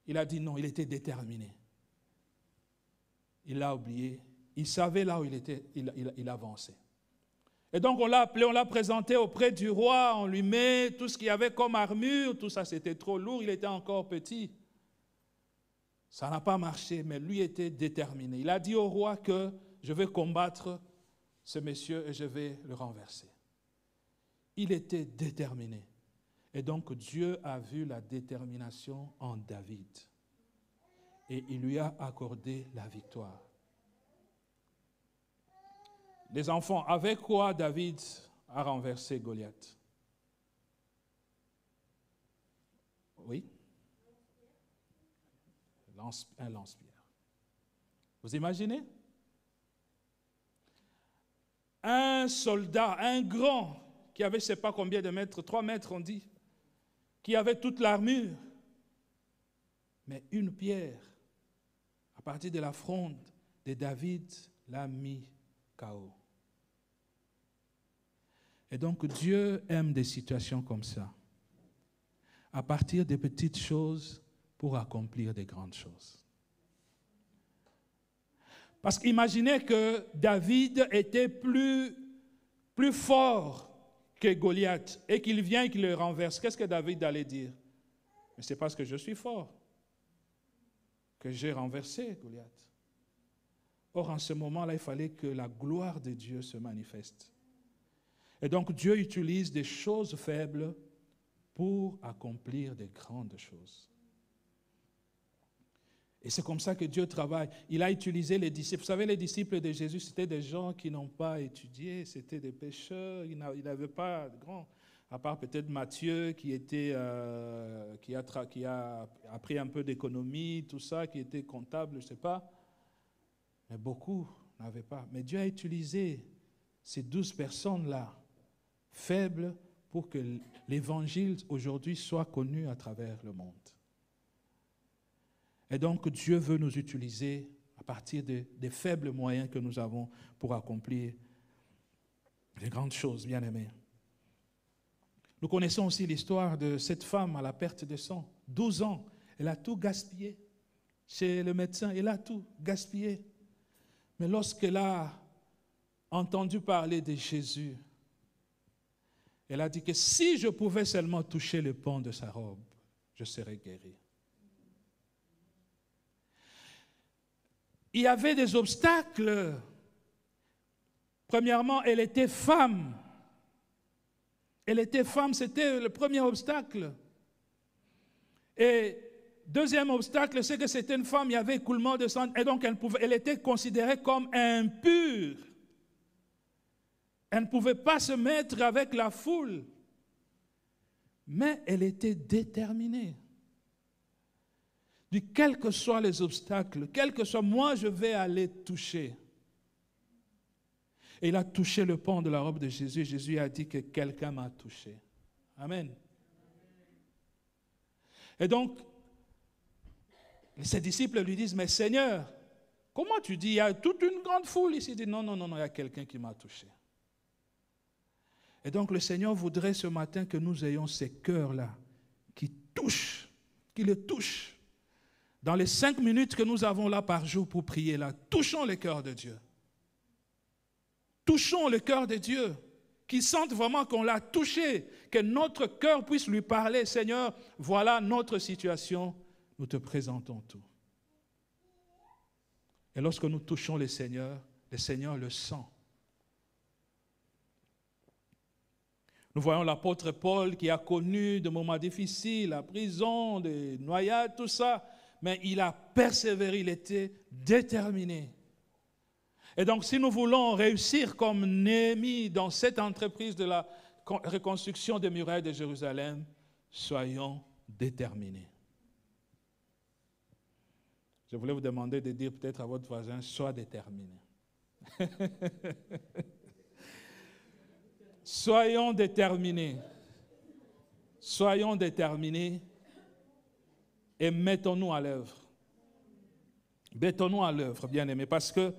Il a dit non, il était déterminé. Il l'a oublié. Il savait là où il était, il avançait. Et donc on l'a appelé, on l'a présenté auprès du roi, on lui met tout ce qu'il y avait comme armure, tout ça c'était trop lourd, il était encore petit. Ça n'a pas marché, mais lui était déterminé. Il a dit au roi que je vais combattre ce monsieur et je vais le renverser. Il était déterminé. Et donc Dieu a vu la détermination en David. Et il lui a accordé la victoire. Les enfants, avec quoi David a renversé Goliath? Oui? Un lance-pierre. Vous imaginez? Un soldat, un grand, qui avait je ne sais pas combien de mètres, 3 mètres on dit, qui avait toute l'armure, mais une pierre, à partir de la fronde de David, l'a mis KO. Et donc Dieu aime des situations comme ça, à partir des petites choses pour accomplir des grandes choses. Parce qu'imaginez que David était plus fort que Goliath et qu'il vient et qu'il le renverse. Qu'est-ce que David allait dire? Mais c'est parce que je suis fort que j'ai renversé Goliath. Or, en ce moment-là, il fallait que la gloire de Dieu se manifeste. Et donc, Dieu utilise des choses faibles pour accomplir de grandes choses. Et c'est comme ça que Dieu travaille. Il a utilisé les disciples. Vous savez, les disciples de Jésus, c'était des gens qui n'ont pas étudié, c'était des pécheurs, ils n'avaient pas de grand, à part peut-être Matthieu qui a appris un peu d'économie, tout ça, qui était comptable, je ne sais pas. Mais beaucoup n'avaient pas. Mais Dieu a utilisé ces 12 personnes-là, faibles, pour que l'évangile aujourd'hui soit connu à travers le monde. Et donc Dieu veut nous utiliser à partir des faibles moyens que nous avons pour accomplir les grandes choses, bien-aimés. Nous connaissons aussi l'histoire de cette femme à la perte de sang. 12 ans, elle a tout gaspillé. Chez le médecin, elle a tout gaspillé. Mais lorsqu'elle a entendu parler de Jésus, elle a dit que si je pouvais seulement toucher le pan de sa robe, je serais guérie. Il y avait des obstacles. Premièrement, elle était femme. Elle était femme, c'était le premier obstacle. Et deuxième obstacle, c'est que c'était une femme, il y avait écoulement de sang, et donc elle était considérée comme impure. Elle ne pouvait pas se mettre avec la foule. Mais elle était déterminée. Quels que soient les obstacles, quel que soit, moi je vais aller toucher. Et il a touché le pan de la robe de Jésus. Jésus a dit que quelqu'un m'a touché. Amen. Et donc, ses disciples lui disent, mais Seigneur, comment tu dis, il y a toute une grande foule ici. Il dit, non, il y a quelqu'un qui m'a touché. Et donc le Seigneur voudrait ce matin que nous ayons ces cœurs-là qui touchent, qui le touchent. Dans les 5 minutes que nous avons là par jour pour prier, là, touchons le cœur de Dieu. Touchons le cœur de Dieu, qu'il sente vraiment qu'on l'a touché, que notre cœur puisse lui parler. Seigneur, voilà notre situation, nous te présentons tout. Et lorsque nous touchons le Seigneur le sent. Nous voyons l'apôtre Paul qui a connu des moments difficiles, la prison, des noyades, tout ça, mais il a persévéré, il était déterminé. Et donc, si nous voulons réussir comme Néhémie dans cette entreprise de la reconstruction des murailles de Jérusalem, soyons déterminés. Je voulais vous demander de dire peut-être à votre voisin, sois déterminé. Soyons déterminés. Soyons déterminés et mettons-nous à l'œuvre. Mettons-nous à l'œuvre, bien-aimés, parce que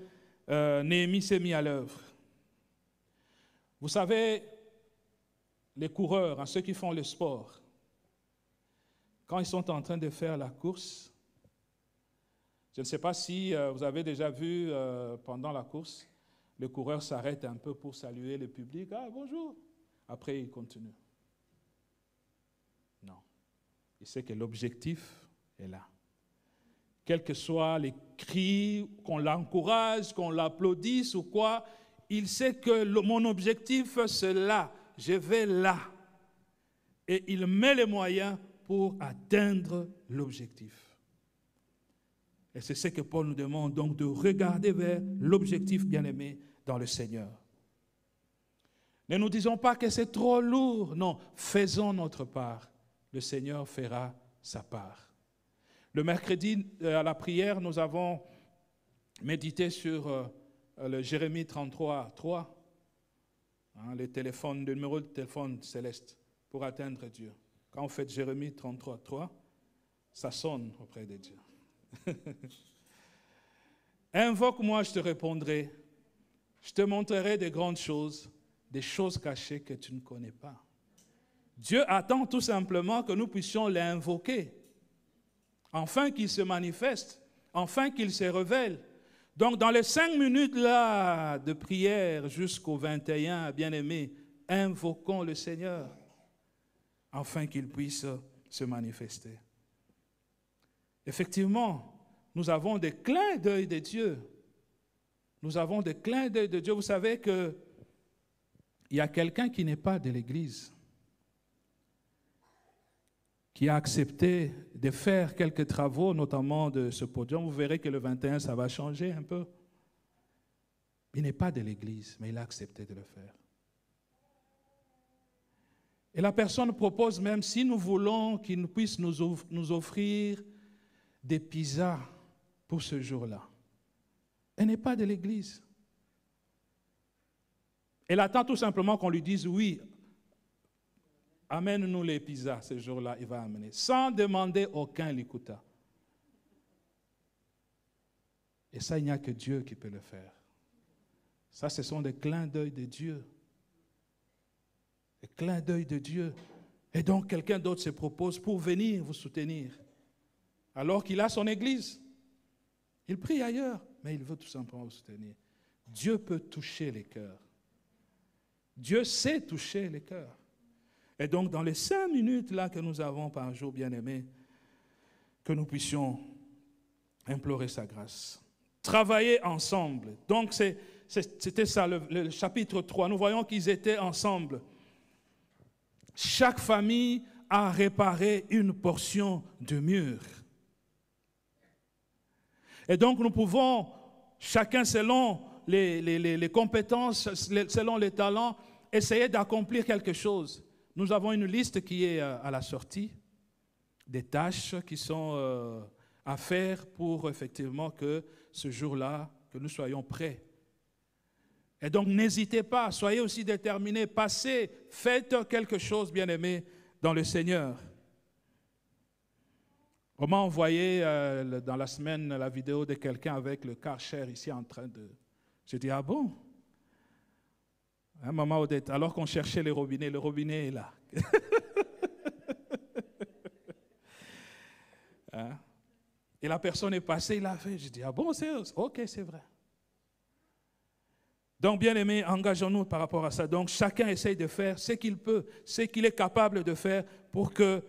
Néhémie s'est mis à l'œuvre. Vous savez, les coureurs, ceux qui font le sport, quand ils sont en train de faire la course, je ne sais pas si vous avez déjà vu pendant la course, le coureur s'arrête un peu pour saluer le public. Ah, bonjour. Après, il continue. Non. Il sait que l'objectif est là. Quels que soient les cris, qu'on l'encourage, qu'on l'applaudisse ou quoi, il sait que mon objectif, c'est là. Je vais là. Et il met les moyens pour atteindre l'objectif. Et c'est ce que Paul nous demande, donc, de regarder vers l'objectif bien-aimé dans le Seigneur. Ne nous disons pas que c'est trop lourd. Non, faisons notre part. Le Seigneur fera sa part. Le mercredi, à la prière, nous avons médité sur le Jérémie 33, 3, le numéro de téléphone céleste pour atteindre Dieu. Quand on fait Jérémie 33, 3, ça sonne auprès de Dieu. Invoque-moi, je te répondrai. Je te montrerai des grandes choses, des choses cachées que tu ne connais pas. Dieu attend tout simplement que nous puissions l'invoquer, afin qu'il se manifeste, afin qu'il se révèle. Donc, dans les 5 minutes là de prière jusqu'au 21, bien-aimés, invoquons le Seigneur, afin qu'il puisse se manifester. Effectivement, nous avons des clins d'œil de Dieu. Nous avons des clins d'œil de Dieu. Vous savez qu'il y a quelqu'un qui n'est pas de l'Église, qui a accepté de faire quelques travaux, notamment de ce podium. Vous verrez que le 21, ça va changer un peu. Il n'est pas de l'Église, mais il a accepté de le faire. Et la personne propose même, si nous voulons qu'il puisse nous offrir des pizzas pour ce jour-là. Elle n'est pas de l'Église. Elle attend tout simplement qu'on lui dise oui, amène-nous les pizzas ce jour-là, il va amener, sans demander aucun likuta. Et ça, il n'y a que Dieu qui peut le faire. Ça, ce sont des clins d'œil de Dieu. Des clins d'œil de Dieu. Et donc, quelqu'un d'autre se propose pour venir vous soutenir, alors qu'il a son église. Il prie ailleurs, mais il veut tout simplement vous soutenir. Dieu peut toucher les cœurs. Dieu sait toucher les cœurs. Et donc, dans les 5 minutes là que nous avons par jour, bien-aimés, que nous puissions implorer sa grâce. Travailler ensemble. Donc, c'était ça, le chapitre 3. Nous voyons qu'ils étaient ensemble. Chaque famille a réparé une portion de mur. Et donc nous pouvons, chacun selon les compétences, selon les talents, essayer d'accomplir quelque chose. Nous avons une liste qui est à la sortie, des tâches qui sont à faire pour effectivement que ce jour-là, que nous soyons prêts. Et donc n'hésitez pas, soyez aussi déterminés, passez, faites quelque chose, bien-aimés, dans le Seigneur. On m'a envoyé dans la semaine la vidéo de quelqu'un avec le Karcher ici en train de... J'ai dit, ah bon? Hein, Maman Odette, alors qu'on cherchait le robinet est là. Hein? Et la personne est passée, il l'a fait. J'ai dit, ah bon, ok, c'est vrai. Donc, bien-aimés, engageons-nous par rapport à ça. Donc, chacun essaye de faire ce qu'il peut, ce qu'il est capable de faire pour que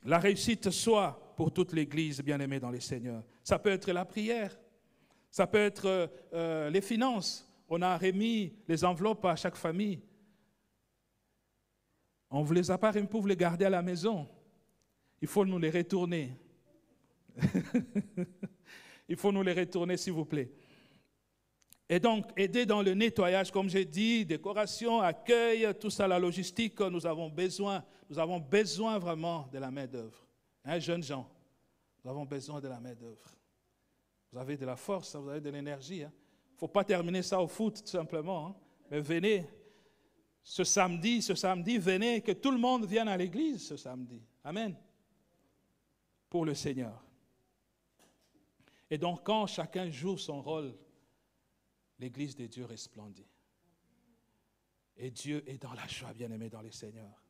la réussite soit pour toute l'Église, bien-aimée dans le Seigneur. Ça peut être la prière, ça peut être les finances. On a remis les enveloppes à chaque famille. On ne vous les a pas remis pour vous les garder à la maison. Il faut nous les retourner. Il faut nous les retourner, s'il vous plaît. Et donc, aider dans le nettoyage, comme j'ai dit, décoration, accueil, tout ça, la logistique, nous avons besoin vraiment de la main-d'œuvre. Hein, jeunes gens, nous avons besoin de la main-d'œuvre. Vous avez de la force, vous avez de l'énergie. Il ne faut pas terminer ça au foot, tout simplement. Hein. Mais venez, ce samedi, venez, que tout le monde vienne à l'église ce samedi. Amen. Pour le Seigneur. Et donc, quand chacun joue son rôle, l'Église de Dieu resplendit. Et Dieu est dans la joie, bien-aimé dans le Seigneur.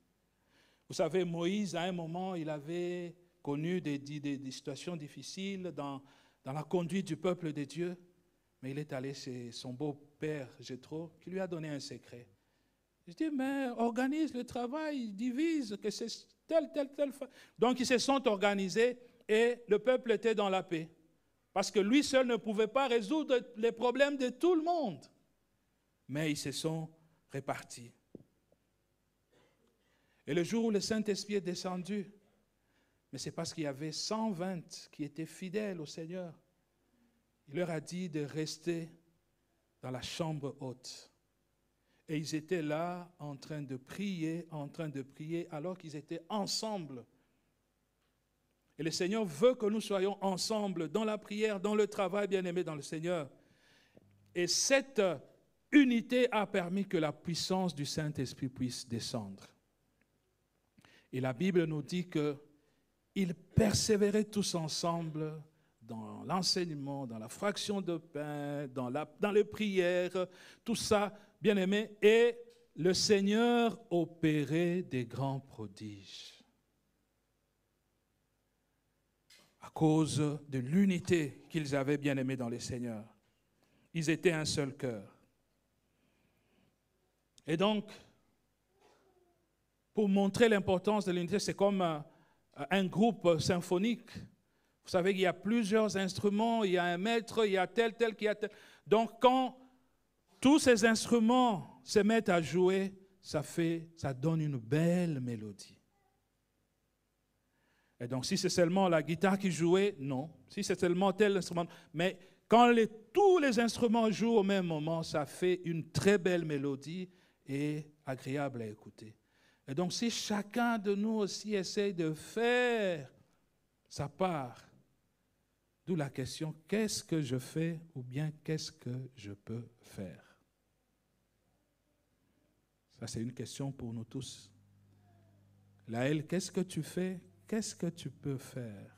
Vous savez, Moïse, à un moment, il avait connu des situations difficiles dans la conduite du peuple de Dieu, mais il est allé chez son beau-père, Jéthro, qui lui a donné un secret. Il dit, mais organise le travail, divise, que c'est tel. Donc, ils se sont organisés et le peuple était dans la paix. Parce que lui seul ne pouvait pas résoudre les problèmes de tout le monde. Mais ils se sont répartis. Et le jour où le Saint-Esprit est descendu, mais c'est parce qu'il y avait 120 qui étaient fidèles au Seigneur. Il leur a dit de rester dans la chambre haute. Et ils étaient là en train de prier, alors qu'ils étaient ensemble. Et le Seigneur veut que nous soyons ensemble dans la prière, dans le travail, bien-aimés dans le Seigneur. Et cette unité a permis que la puissance du Saint-Esprit puisse descendre. Et la Bible nous dit qu'ils persévéraient tous ensemble dans l'enseignement, dans la fraction de pain, dans les prières, tout ça, bien-aimés. Et le Seigneur opérait des grands prodiges. À cause de l'unité qu'ils avaient bien aimée dans le Seigneur. Ils étaient un seul cœur. Et donc, pour montrer l'importance de l'unité, c'est comme un groupe symphonique. Vous savez qu'il y a plusieurs instruments, il y a un maître, il y a tel qui a tel. Donc, quand tous ces instruments se mettent à jouer, ça donne une belle mélodie. Et donc, si c'est seulement la guitare qui jouait, non. Si c'est seulement tel instrument, mais quand tous les instruments jouent au même moment, ça fait une très belle mélodie et agréable à écouter. Et donc, si chacun de nous aussi essaie de faire sa part, d'où la question, qu'est-ce que je fais ou bien qu'est-ce que je peux faire? Ça, c'est une question pour nous tous. Laël, qu'est-ce que tu fais? Qu'est-ce que tu peux faire?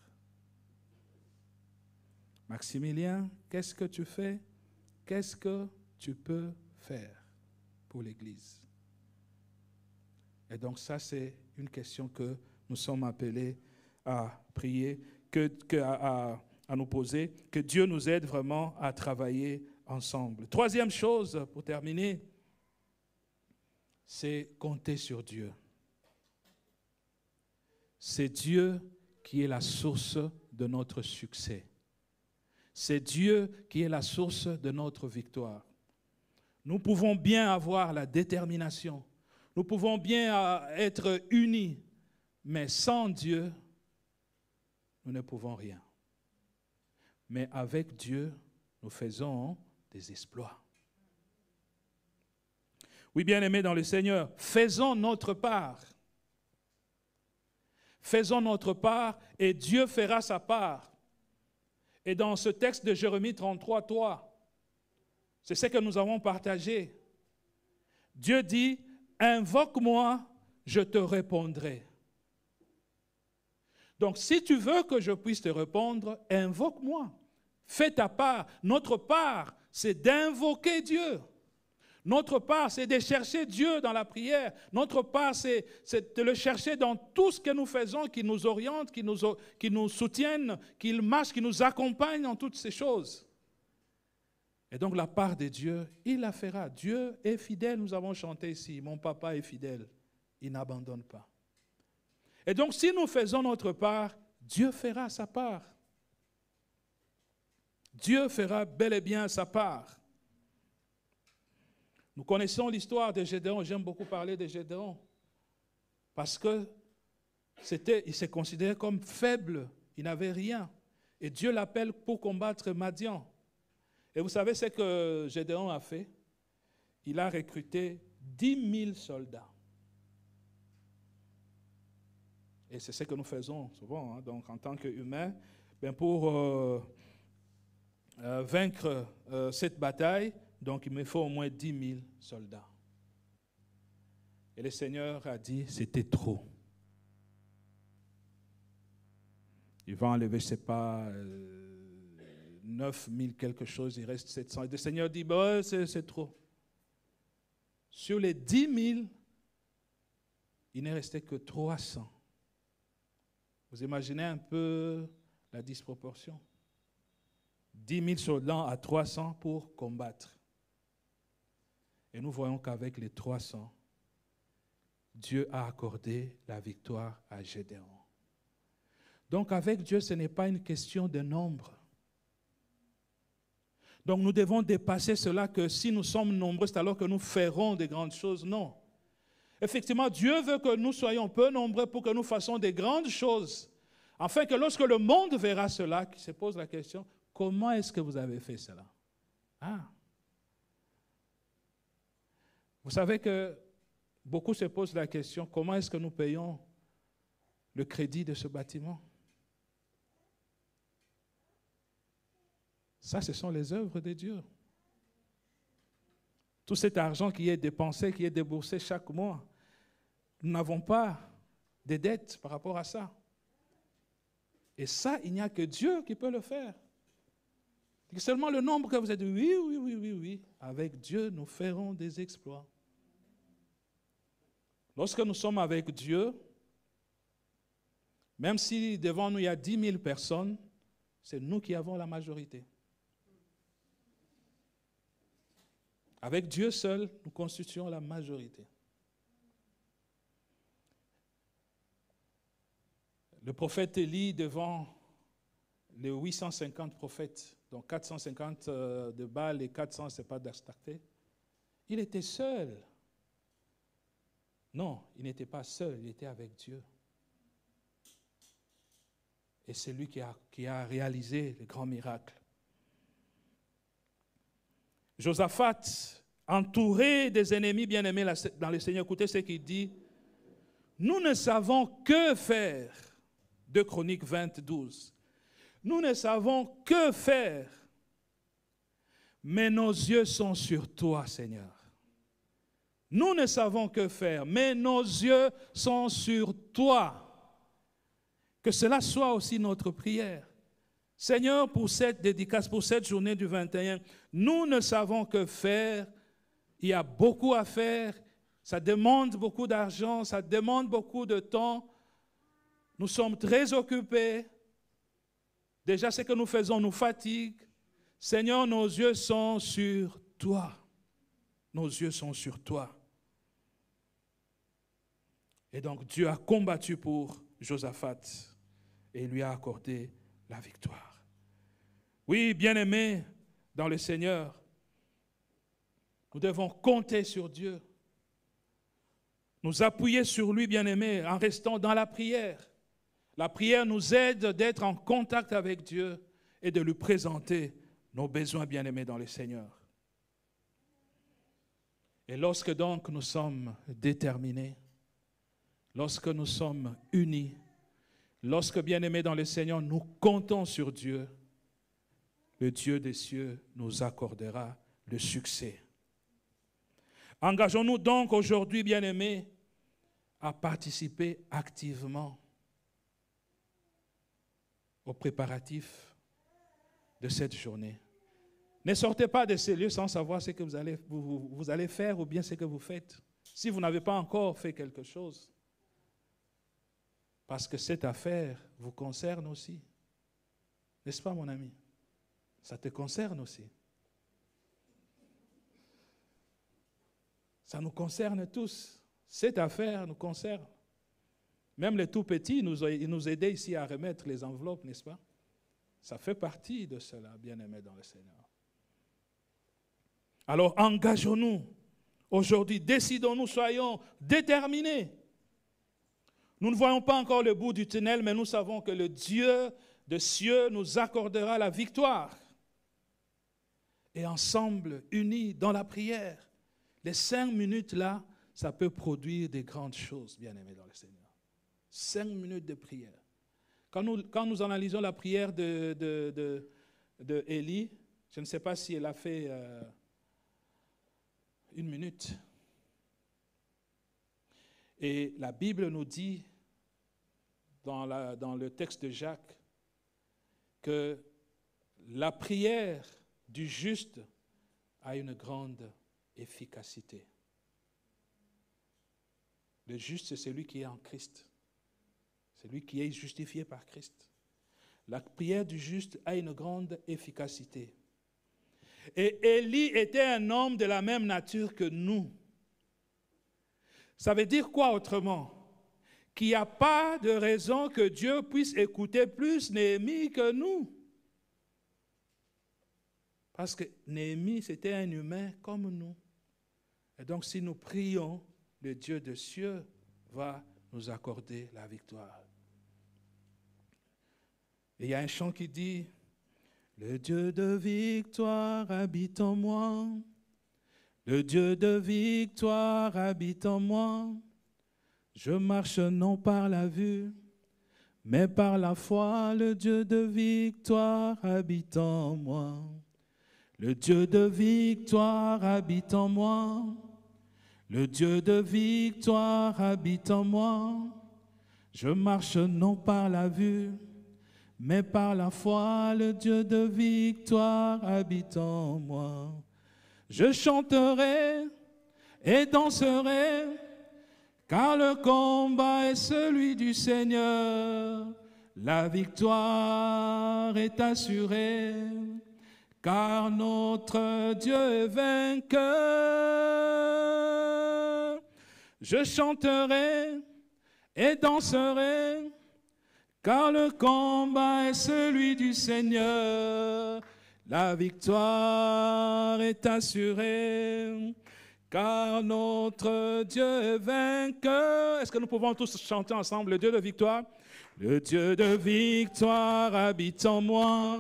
Maximilien, qu'est-ce que tu fais? Qu'est-ce que tu peux faire pour l'Église? Et donc ça, c'est une question que nous sommes appelés à prier, à nous poser, que Dieu nous aide vraiment à travailler ensemble. Troisième chose, pour terminer, c'est compter sur Dieu. C'est Dieu qui est la source de notre succès. C'est Dieu qui est la source de notre victoire. Nous pouvons bien avoir la détermination. Nous pouvons bien être unis. Mais sans Dieu, nous ne pouvons rien. Mais avec Dieu, nous faisons des exploits. Oui, bien-aimés dans le Seigneur, faisons notre part. Faisons notre part et Dieu fera sa part. Et dans ce texte de Jérémie 33, 3, c'est ce que nous avons partagé. Dieu dit, invoque-moi, je te répondrai. Donc, si tu veux que je puisse te répondre, invoque-moi. Fais ta part. Notre part, c'est d'invoquer Dieu. Notre part, c'est de chercher Dieu dans la prière. Notre part, c'est de le chercher dans tout ce que nous faisons, qui nous oriente, qui nous soutienne, qui marche, qui nous accompagne dans toutes ces choses. Et donc, la part de Dieu, il la fera. Dieu est fidèle, nous avons chanté ici. Mon papa est fidèle, il n'abandonne pas. Et donc, si nous faisons notre part, Dieu fera sa part. Dieu fera bel et bien sa part. Nous connaissons l'histoire de Gédéon. J'aime beaucoup parler de Gédéon. Parce que il s'est considéré comme faible. Il n'avait rien. Et Dieu l'appelle pour combattre Madian. Et vous savez ce que Gédéon a fait? Il a recruté 10 000 soldats. Et c'est ce que nous faisons souvent, hein. Donc, en tant qu'humains, pour vaincre cette bataille, donc il me faut au moins 10 000 soldats. Et le Seigneur a dit, c'était trop. Il va enlever, je ne sais pas, 9 000 quelque chose, il reste 700. Et le Seigneur dit, bah, c'est trop. Sur les 10 000, il n'est resté que 300. Vous imaginez un peu la disproportion. 10 000 soldats à 300 pour combattre. Et nous voyons qu'avec les 300, Dieu a accordé la victoire à Gédéon. Donc avec Dieu, ce n'est pas une question de nombre. Donc nous devons dépasser cela que si nous sommes nombreux, c'est alors que nous ferons de grandes choses. Non. Effectivement, Dieu veut que nous soyons peu nombreux pour que nous fassions des grandes choses. Afin que lorsque le monde verra cela, qui se pose la question, comment est-ce que vous avez fait cela? Vous savez que beaucoup se posent la question, comment est-ce que nous payons le crédit de ce bâtiment? Ça, ce sont les œuvres de Dieu. Tout cet argent qui est dépensé, qui est déboursé chaque mois, nous n'avons pas de dettes par rapport à ça. Et ça, il n'y a que Dieu qui peut le faire. Et seulement le nombre que vous êtes, oui. Avec Dieu, nous ferons des exploits. Lorsque nous sommes avec Dieu, même si devant nous il y a 10 000 personnes, c'est nous qui avons la majorité. Avec Dieu seul, nous constituons la majorité. Le prophète Élie devant les 850 prophètes, donc 450 de Baal et 400, ce n'est pas d'Astarté, il était seul. Non, il n'était pas seul, il était avec Dieu. Et c'est lui qui a réalisé le grand miracle. Josaphat, entouré des ennemis bien-aimés dans le Seigneur, écoutez ce qu'il dit. Nous ne savons que faire. 2 Chroniques 20, 12. Nous ne savons que faire, mais nos yeux sont sur toi, Seigneur. Nous ne savons que faire, mais nos yeux sont sur toi. Que cela soit aussi notre prière. Seigneur, pour cette dédicace, pour cette journée du 21, nous ne savons que faire. Il y a beaucoup à faire. Ça demande beaucoup d'argent, ça demande beaucoup de temps. Nous sommes très occupés. Déjà, ce que nous faisons nous fatigue. Seigneur, nos yeux sont sur toi. Nos yeux sont sur toi. Et donc, Dieu a combattu pour Josaphat et lui a accordé la victoire. Oui, bien-aimés dans le Seigneur, Nous devons compter sur Dieu. Nous appuyer sur lui, bien-aimé, en restant dans la prière. La prière nous aide d'être en contact avec Dieu et de lui présenter nos besoins, bien-aimés dans le Seigneur. Et lorsque donc nous sommes déterminés, lorsque nous sommes unis, lorsque, bien-aimés dans le Seigneur, nous comptons sur Dieu, le Dieu des cieux nous accordera le succès. Engageons-nous donc aujourd'hui, bien-aimés, à participer activement aux préparatifs de cette journée. Ne sortez pas de ces lieux sans savoir ce que vous allez faire ou bien ce que vous faites. Si vous n'avez pas encore fait quelque chose, parce que cette affaire vous concerne aussi. N'est-ce pas, mon ami? Ça te concerne aussi. Ça nous concerne tous. Cette affaire nous concerne. Même les tout petits, ils nous aidaient ici à remettre les enveloppes, n'est-ce pas? Ça fait partie de cela, bien-aimés dans le Seigneur. Alors, engageons-nous. Aujourd'hui, décidons-nous, soyons déterminés. Nous ne voyons pas encore le bout du tunnel, mais nous savons que le Dieu des cieux nous accordera la victoire. Et ensemble, unis dans la prière, les 5 minutes là, ça peut produire des grandes choses, bien-aimés dans le Seigneur. 5 minutes de prière. Quand nous analysons la prière de Élie, je ne sais pas si elle a fait 1 minute. Et la Bible nous dit, dans le texte de Jacques, que la prière du juste a une grande efficacité. Le juste, c'est celui qui est en Christ. C'est lui qui est justifié par Christ. La prière du juste a une grande efficacité. Et Élie était un homme de la même nature que nous. Ça veut dire quoi autrement? Qu'il n'y a pas de raison que Dieu puisse écouter plus Néhémie que nous. Parce que Néhémie, c'était un humain comme nous. Et donc, si nous prions, le Dieu des cieux va nous accorder la victoire. Et il y a un chant qui dit, « Le Dieu de victoire habite en moi. Le Dieu de victoire habite en moi. Je marche non par la vue, mais par la foi. Le Dieu de victoire habite en moi. Le Dieu de victoire habite en moi. Le Dieu de victoire habite en moi. Je marche non par la vue, mais par la foi. Le Dieu de victoire habite en moi. Je chanterai et danserai, car le combat est celui du Seigneur. La victoire est assurée, car notre Dieu est vainqueur. Je chanterai et danserai, car le combat est celui du Seigneur. La victoire est assurée, car notre Dieu est vainqueur. Est-ce que nous pouvons tous chanter ensemble le Dieu de victoire? Le Dieu de victoire habite en moi.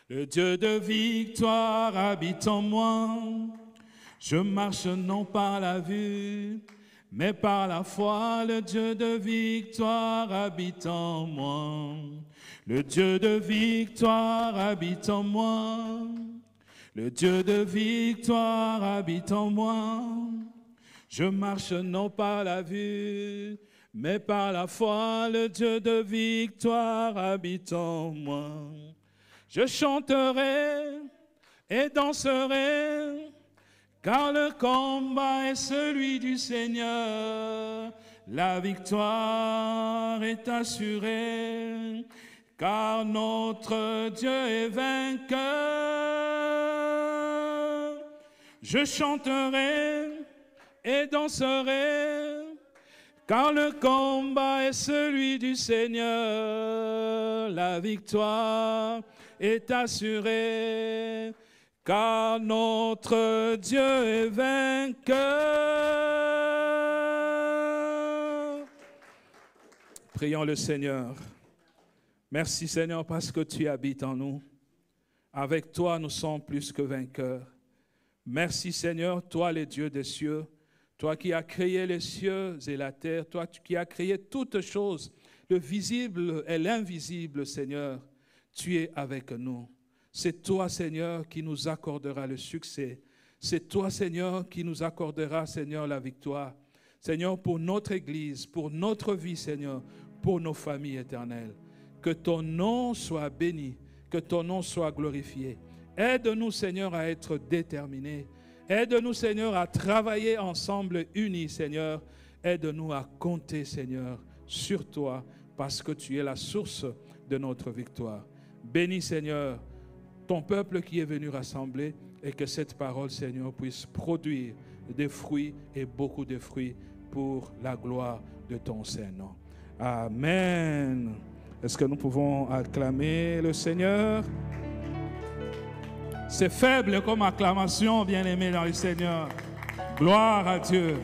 Le Dieu de victoire habite en moi. Je marche non par la vue, mais par la foi. Le Dieu de victoire habite en moi. Le Dieu de victoire habite en moi. Le Dieu de victoire habite en moi. Je marche non par la vue, mais par la foi. Le Dieu de victoire habite en moi. Je chanterai et danserai, car le combat est celui du Seigneur. La victoire est assurée, car notre Dieu est vainqueur. Je chanterai et danserai, car le combat est celui du Seigneur. La victoire est assurée, car notre Dieu est vainqueur. Prions le Seigneur. Merci Seigneur parce que tu habites en nous. Avec toi, nous sommes plus que vainqueurs. Merci Seigneur, toi le Dieu des cieux, toi qui as créé les cieux et la terre, toi qui as créé toutes choses, le visible et l'invisible Seigneur, tu es avec nous. C'est toi Seigneur qui nous accordera le succès. C'est toi Seigneur qui nous accordera Seigneur la victoire. Seigneur, pour notre Église, pour notre vie Seigneur, pour nos familles éternelles. Que ton nom soit béni, que ton nom soit glorifié. Aide-nous, Seigneur, à être déterminés. Aide-nous, Seigneur, à travailler ensemble, unis, Seigneur. Aide-nous à compter, Seigneur, sur toi, parce que tu es la source de notre victoire. Bénis, Seigneur, ton peuple qui est venu rassembler et que cette parole, Seigneur, puisse produire des fruits et beaucoup de fruits pour la gloire de ton Saint-Nom. Amen. Est-ce que nous pouvons acclamer le Seigneur? C'est faible comme acclamation, bien-aimé dans le Seigneur. Gloire à Dieu,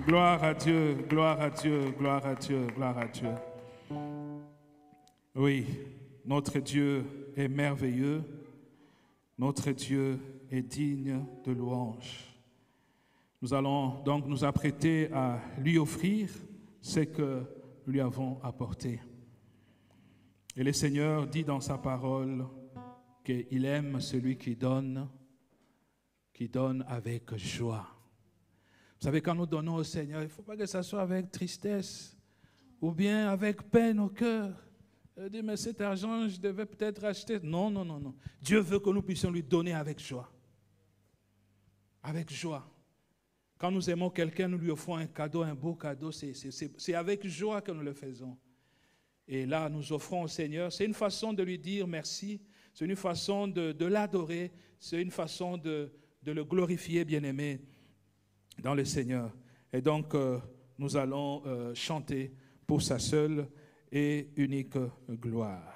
gloire à Dieu, gloire à Dieu, gloire à Dieu, gloire à Dieu. Oui, notre Dieu est merveilleux. Notre Dieu est digne de louange. Nous allons donc nous apprêter à lui offrir ce que nous lui avons apporté. Et le Seigneur dit dans sa parole qu'il aime celui qui donne avec joie. Vous savez, quand nous donnons au Seigneur, il ne faut pas que ça soit avec tristesse ou bien avec peine au cœur. Dire, mais cet argent, je devais peut-être acheter. Non, non, non, non. Dieu veut que nous puissions lui donner avec joie. Avec joie. Quand nous aimons quelqu'un, nous lui offrons un cadeau, un beau cadeau. C'est avec joie que nous le faisons. Et là, nous offrons au Seigneur. C'est une façon de lui dire merci. C'est une façon de l'adorer. C'est une façon de le glorifier, bien-aimé, dans le Seigneur. Et donc, nous allons chanter pour sa seule et unique gloire.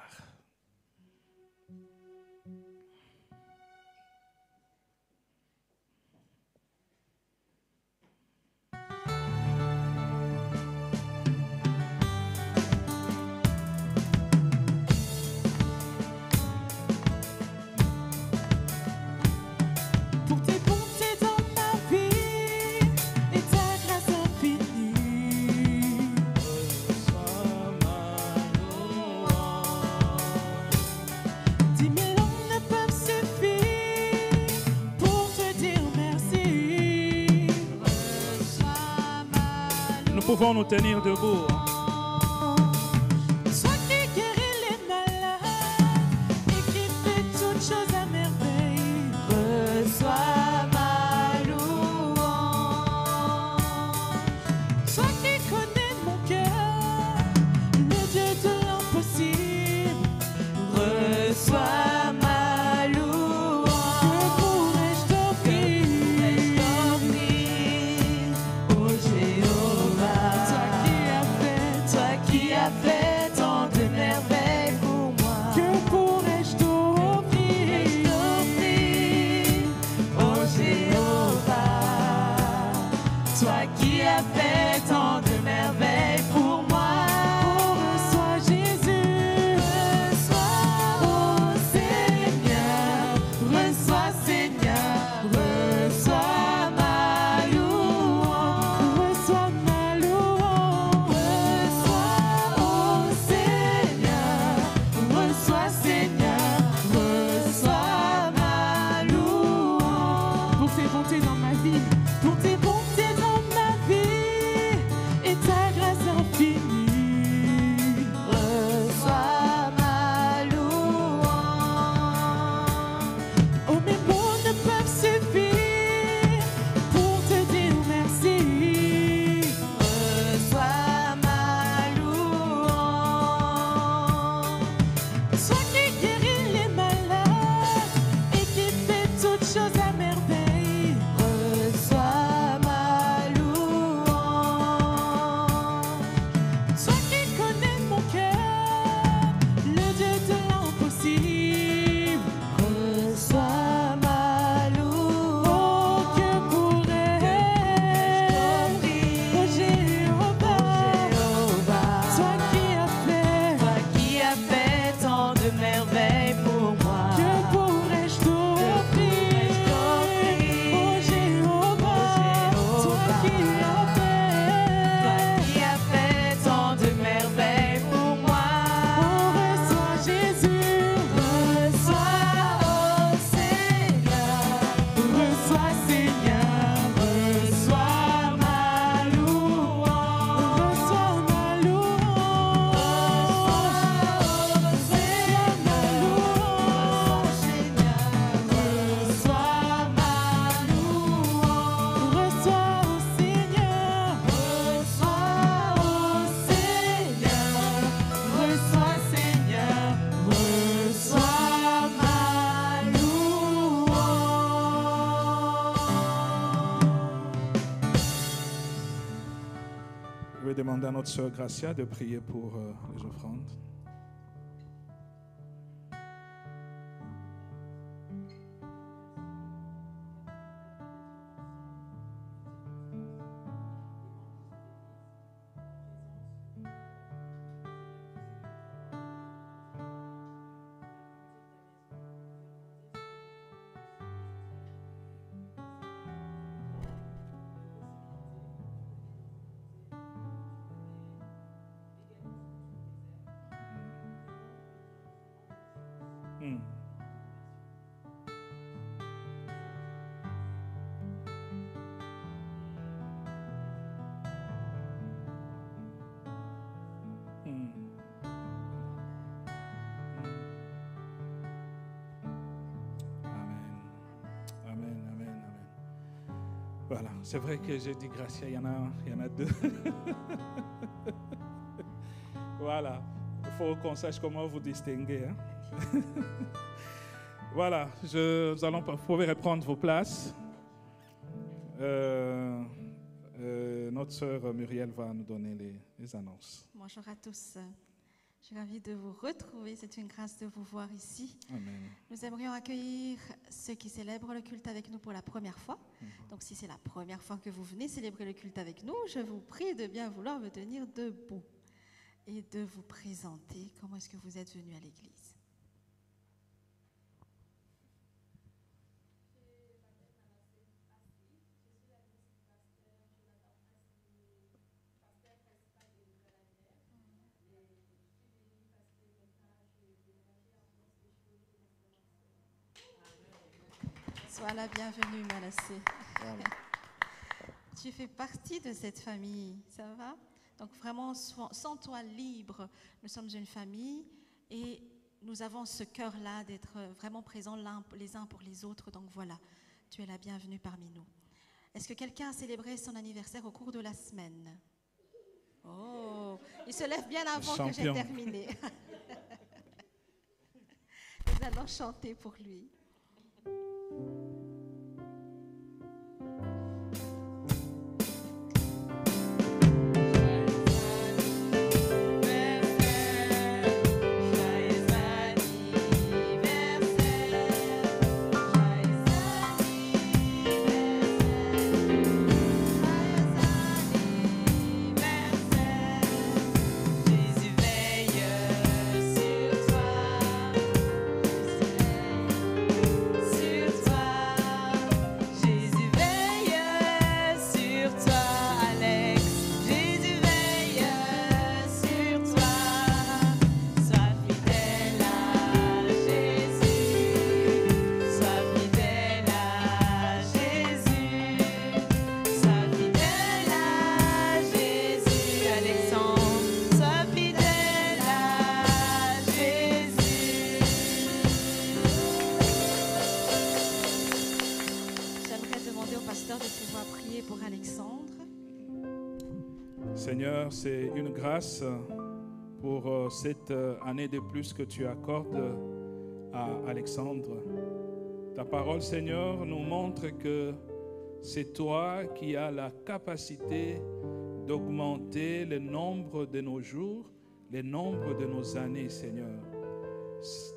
Nous pouvons nous tenir debout. Soit qui guérit les malades et qui fait toutes choses à merveille, reçois ma louange. Soit qui connaît mon cœur, le Dieu de l'impossible, reçois ma louange. Que pourrais-je t'offrir, ô Jéhovah? Toi qui as fait tant de merveilles pour moi. Que pourrais-je t'offrir, ô Jéhovah? Toi qui as fait tant de merveilles pour moi. Oh, reçois Jésus, reçois, oh Seigneur, reçois Seigneur, reçois ma louange, reçois ma louange. Reçois Seigneur, reçois ma louange. Pour tes bontés dans ma vie, pour tes bontés dans ma vie, et ta grâce Je vais demander à notre sœur Gracia de prier pour les offrandes. Hmm. Hmm. Amen. Amen, amen, amen. Voilà, c'est vrai que j'ai dit Gracia, il y en a deux. Voilà, il faut qu'on sache comment vous distinguer. Hein? Voilà, vous pouvez reprendre vos places. Notre sœur Muriel va nous donner les annonces. Bonjour à tous. Je suis ravie de vous retrouver. C'est une grâce de vous voir ici. Amen. Nous aimerions accueillir ceux qui célèbrent le culte avec nous pour la première fois. Donc, si c'est la première fois que vous venez célébrer le culte avec nous, je vous prie de bien vouloir vous tenir debout et de vous présenter. Comment est-ce que vous êtes venu à l'église? Sois la bienvenue, Manassé. Voilà. Tu fais partie de cette famille, ça va? Donc vraiment, sens-toi libre. Nous sommes une famille et nous avons ce cœur-là d'être vraiment présents les uns pour les autres. Donc voilà, tu es la bienvenue parmi nous. Est-ce que quelqu'un a célébré son anniversaire au cours de la semaine? Oh, il se lève bien avant que j'ai terminé. Nous allons chanter pour lui. Seigneur, c'est une grâce pour cette année de plus que tu accordes à Alexandre. Ta parole, Seigneur, nous montre que c'est toi qui as la capacité d'augmenter le nombre de nos jours, le nombre de nos années, Seigneur.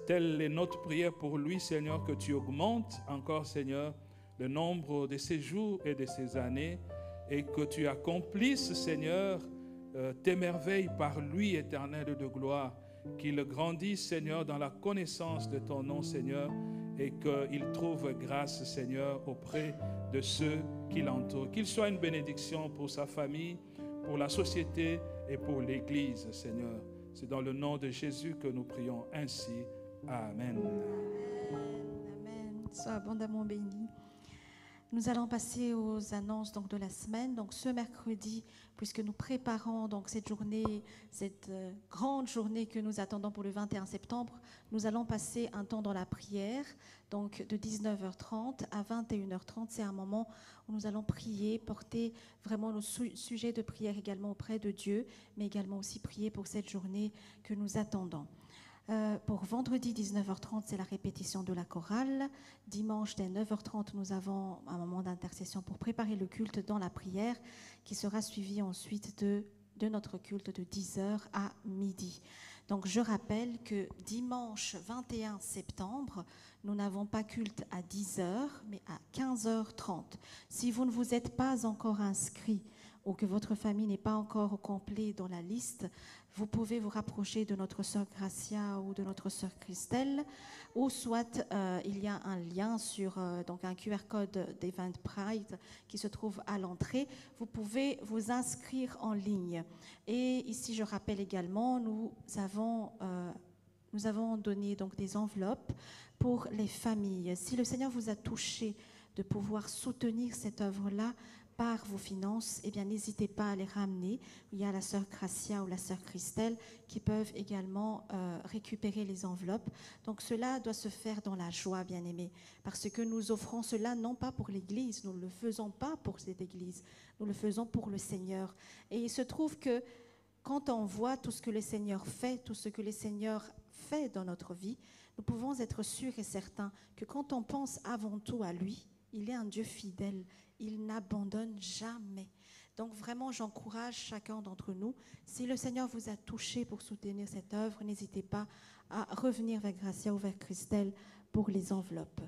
Telle est notre prière pour lui, Seigneur, que tu augmentes encore, Seigneur, le nombre de ses jours et de ses années, et que tu accomplisses, Seigneur, tes merveilles par lui, éternel de gloire, qu'il grandisse, Seigneur, dans la connaissance de ton nom, Seigneur, et qu'il trouve grâce, Seigneur, auprès de ceux qui l'entourent. Qu'il soit une bénédiction pour sa famille, pour la société et pour l'Église, Seigneur. C'est dans le nom de Jésus que nous prions ainsi. Amen. Amen. Sois abondamment béni. Nous allons passer aux annonces donc, de la semaine. Donc, ce mercredi, puisque nous préparons donc, cette journée, cette grande journée que nous attendons pour le 21 septembre, nous allons passer un temps dans la prière, donc de 19h30 à 21h30. C'est un moment où nous allons prier, porter vraiment nos sujets de prière également auprès de Dieu, mais également aussi prier pour cette journée que nous attendons. Pour vendredi 19h30, c'est la répétition de la chorale. Dimanche dès 9h30, nous avons un moment d'intercession pour préparer le culte dans la prière qui sera suivi ensuite de de notre culte de 10h à midi. Donc je rappelle que dimanche 21 septembre, nous n'avons pas culte à 10h, mais à 15h30. Si vous ne vous êtes pas encore inscrit ou que votre famille n'est pas encore au complet dans la liste, vous pouvez vous rapprocher de notre sœur Gracia ou de notre sœur Christelle, ou soit il y a un lien sur donc un QR code d'Eventbrite qui se trouve à l'entrée. Vous pouvez vous inscrire en ligne. Et ici, je rappelle également, nous avons donné donc des enveloppes pour les familles. Si le Seigneur vous a touché de pouvoir soutenir cette œuvre-là par vos finances, eh bien n'hésitez pas à les ramener. Il y a la sœur Gracia ou la sœur Christelle qui peuvent également récupérer les enveloppes. Donc cela doit se faire dans la joie, bien-aimés, parce que nous offrons cela non pas pour l'Église, nous ne le faisons pas pour cette Église, nous le faisons pour le Seigneur. Et il se trouve que quand on voit tout ce que le Seigneur fait, tout ce que le Seigneur fait dans notre vie, nous pouvons être sûrs et certains que quand on pense avant tout à lui, il est un Dieu fidèle, il n'abandonne jamais. Donc vraiment, j'encourage chacun d'entre nous, si le Seigneur vous a touché pour soutenir cette œuvre, n'hésitez pas à revenir vers Gracia ou vers Christelle pour les enveloppes.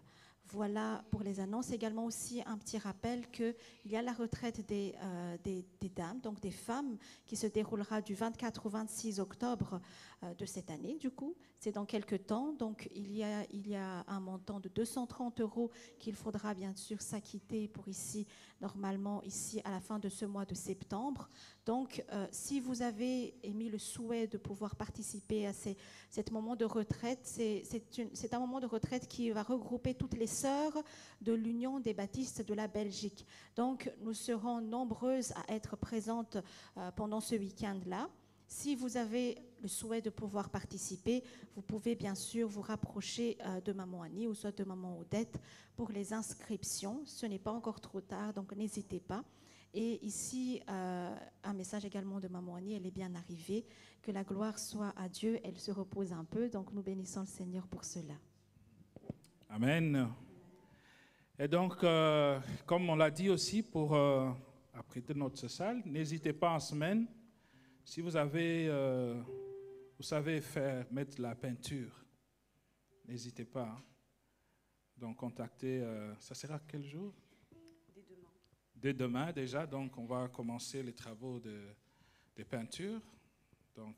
Voilà pour les annonces. Également aussi un petit rappel qu'il y a la retraite des dames, donc des femmes, qui se déroulera du 24 au 26 octobre de cette année, du coup. C'est dans quelques temps. Donc il y a un montant de 230 € qu'il faudra bien sûr s'acquitter pour ici, normalement ici à la fin de ce mois de septembre. Donc si vous avez émis le souhait de pouvoir participer à cet moment de retraite, c'est un moment de retraite qui va regrouper toutes les sœurs de l'Union des baptistes de la Belgique. Donc nous serons nombreuses à être présentes pendant ce week-end-là. Si vous avez le souhait de pouvoir participer, vous pouvez bien sûr vous rapprocher de Maman Annie ou soit de Maman Odette pour les inscriptions. Ce n'est pas encore trop tard, donc n'hésitez pas. Et ici, un message également de Maman Annie, elle est bien arrivée. Que la gloire soit à Dieu, elle se repose un peu, donc nous bénissons le Seigneur pour cela. Amen. Et donc, comme on l'a dit aussi, pour apprêter notre salle, n'hésitez pas en semaine. Si vous avez, vous savez mettre de la peinture, n'hésitez pas. Hein. Donc, contactez, ça sera quel jour? Dès demain déjà. Donc, on va commencer les travaux de peinture. Donc,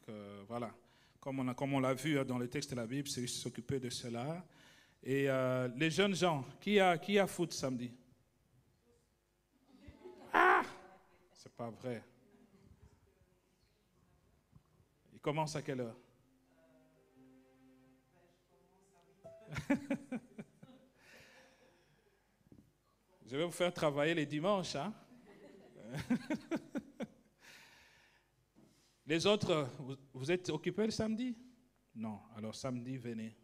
voilà. Comme on l'a vu dans le texte de la Bible, c'est juste s'occuper de cela. Et les jeunes gens, qui a foot samedi? Ah! C'est pas vrai. Il commence à quelle heure? Je vais vous faire travailler les dimanches. Hein? Les autres, vous êtes occupés le samedi? Non. Alors samedi, venez.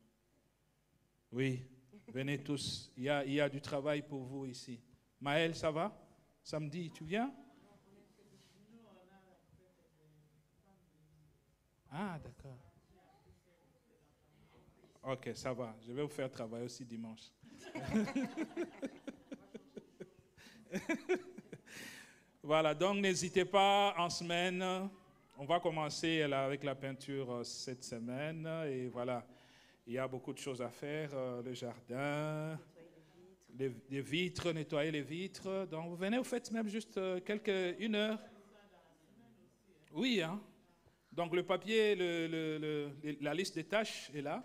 Oui, venez tous. Il y a du travail pour vous ici. Maël, ça va? Samedi, tu viens? Ah, d'accord. Ok, ça va. Je vais vous faire travailler aussi dimanche. Voilà, donc n'hésitez pas en semaine. On va commencer avec la peinture cette semaine. Et voilà, il y a beaucoup de choses à faire. Le jardin, les vitres, nettoyer les vitres. Donc vous venez, vous faites même juste une heure. Oui, hein. Donc le papier, la liste des tâches est là.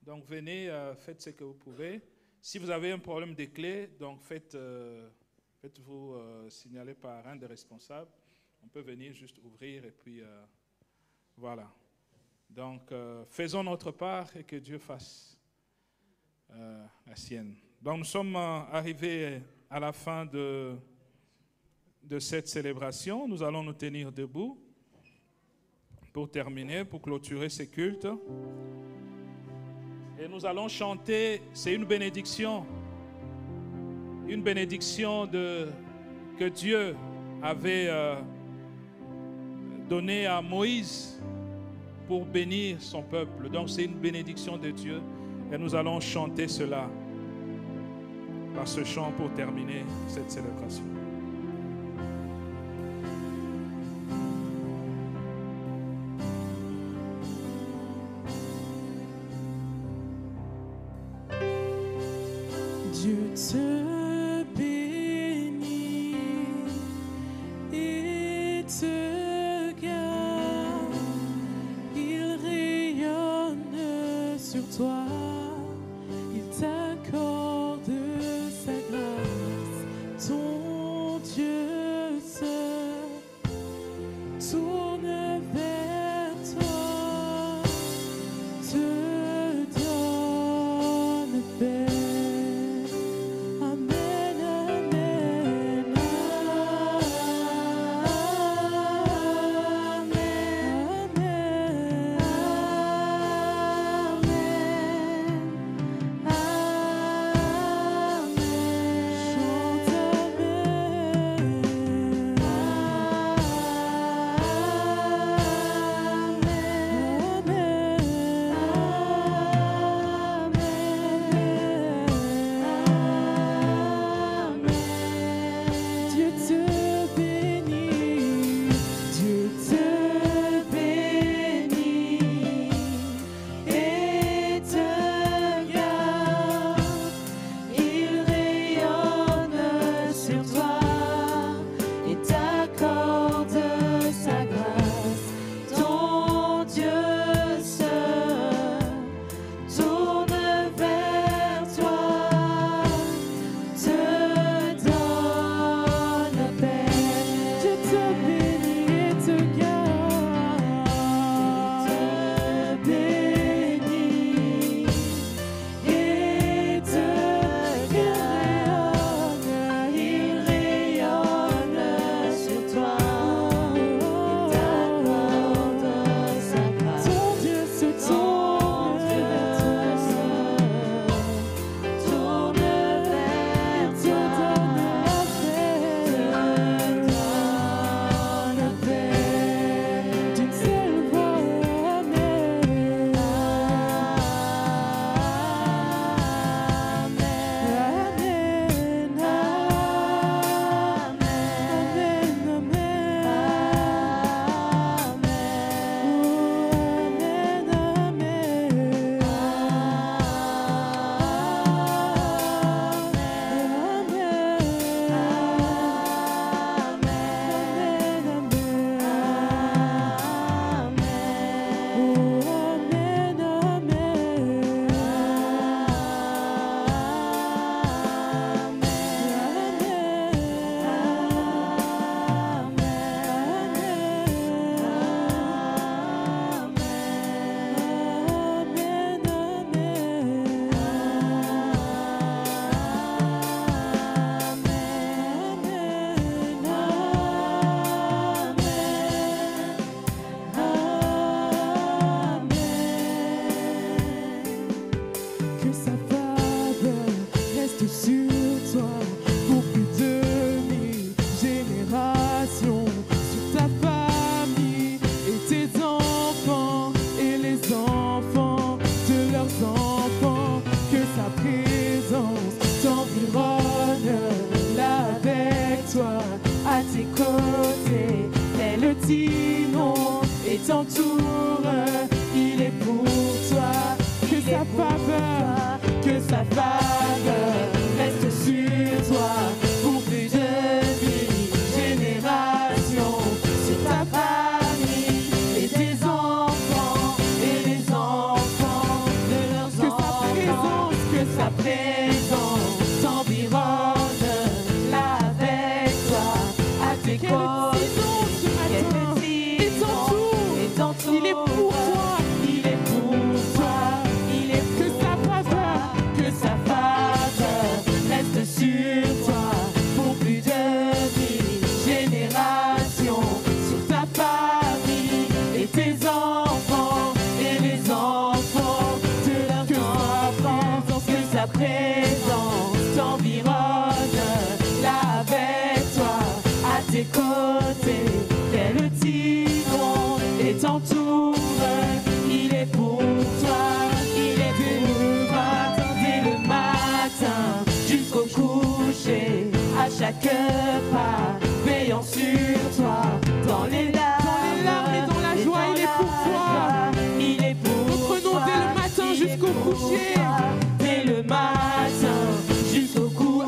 Donc venez, faites ce que vous pouvez. Si vous avez un problème de clés, donc faites-vous signaler par un des responsables. On peut venir juste ouvrir et puis voilà. Donc faisons notre part et que Dieu fasse la sienne. Donc nous sommes arrivés à la fin de cette célébration. Nous allons nous tenir debout pour terminer, pour clôturer ces cultes. Et nous allons chanter, c'est une bénédiction que Dieu avait donnée à Moïse pour bénir son peuple. Donc c'est une bénédiction de Dieu et nous allons chanter cela par ce chant pour terminer cette célébration. te bénit et te garde. Il rayonne sur toi, il t'accorde sa grâce. Ton Dieu se tourne vers toi, te donne paix. Amen, amen, Dieu te bénit, Dieu te bénit et te garde. Il rayonne sur toi et t'accorde sa grâce. Ton Dieu se tourne vers toi, te donne paix. Dieu te bénit et te garde. Te bénit et te garde. Il rayonne sur toi, il t'accorde sa grâce. Ton Dieu se tourne vers toi, tourne vers toi, te donne paix. D'une seule voix, amen. Amen, que sa faveur reste sur toi pour plus de 1000 générations, sur ta famille et tes enfants et les enfants de leurs enfants, que sa présence t'environne là avec toi, à tes côtés, elle t'inonde et t'entoure, il est pour toi. Que sa faveur reste sur toi pour plus de 1000 générations, sur ta famille et tes enfants et les enfants de leurs enfants. Que sa présence t'environne là avec toi, à tes côtés, et t'entoure, il est pour toi, il est pour toi. Que sa faveur reste sur toi pour plus de 1000 générations, sur ta famille et tes enfants et les enfants de leurs enfants. Que sa présence t'environne là avec toi, à tes côtés, qu'elle t'inonde et t'entoure, il est pour toi. Jusqu'au coucher, à chaque pas, veillant sur toi, dans les larmes et dans la joie, il est pour toi. Il est pour reprenons toi, dès le matin jusqu'au coucher, dès le matin jusqu'au coucher.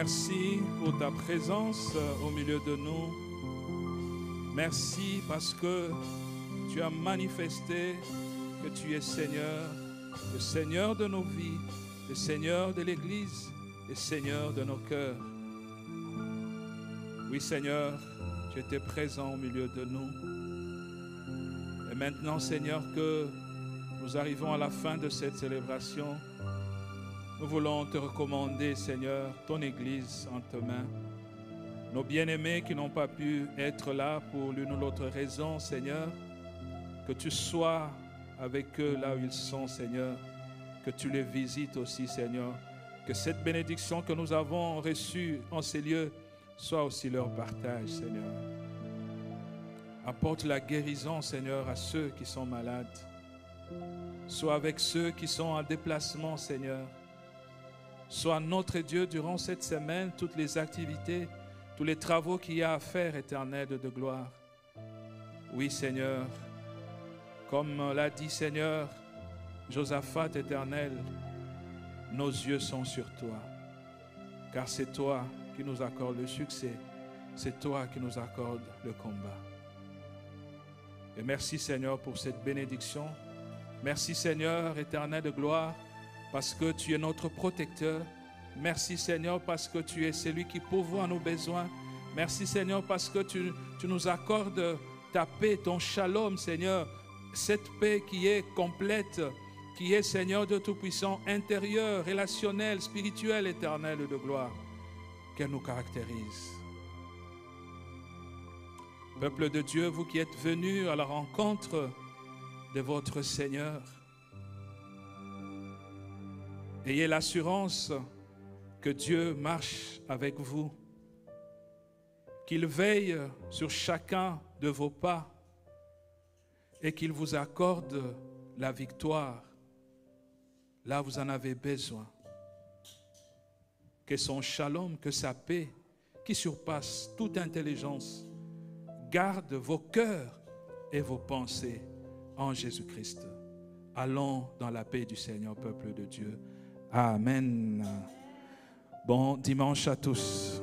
Merci pour ta présence au milieu de nous. Merci parce que tu as manifesté que tu es Seigneur, le Seigneur de nos vies, le Seigneur de l'Église, le Seigneur de nos cœurs. Oui, Seigneur, tu étais présent au milieu de nous. Et maintenant, Seigneur, que nous arrivons à la fin de cette célébration, nous voulons te recommander, Seigneur, ton Église en tes mains. Nos bien-aimés qui n'ont pas pu être là pour l'une ou l'autre raison, Seigneur, que tu sois avec eux là où ils sont, Seigneur, que tu les visites aussi, Seigneur, que cette bénédiction que nous avons reçue en ces lieux soit aussi leur partage, Seigneur. Apporte la guérison, Seigneur, à ceux qui sont malades. Sois avec ceux qui sont en déplacement, Seigneur. Sois notre Dieu durant cette semaine, toutes les activités, tous les travaux qu'il y a à faire, Éternel de gloire. Oui, Seigneur, comme l'a dit Seigneur, Josaphat, Éternel, nos yeux sont sur toi, car c'est toi qui nous accorde le succès, c'est toi qui nous accorde le combat. Et merci, Seigneur, pour cette bénédiction. Merci, Seigneur, Éternel de gloire, parce que tu es notre protecteur. Merci, Seigneur, parce que tu es celui qui pourvoit nos besoins. Merci, Seigneur, parce que tu nous accordes ta paix, ton shalom, Seigneur. Cette paix qui est complète, qui est, Seigneur de Tout-Puissant, intérieur, relationnel, spirituel, éternel de gloire, qu'elle nous caractérise. Peuple de Dieu, vous qui êtes venus à la rencontre de votre Seigneur, ayez l'assurance que Dieu marche avec vous, qu'il veille sur chacun de vos pas et qu'il vous accorde la victoire là où vous en avez besoin. Que son shalom, que sa paix, qui surpasse toute intelligence, garde vos cœurs et vos pensées en Jésus-Christ. Allons dans la paix du Seigneur, peuple de Dieu. Amen. Bon dimanche à tous.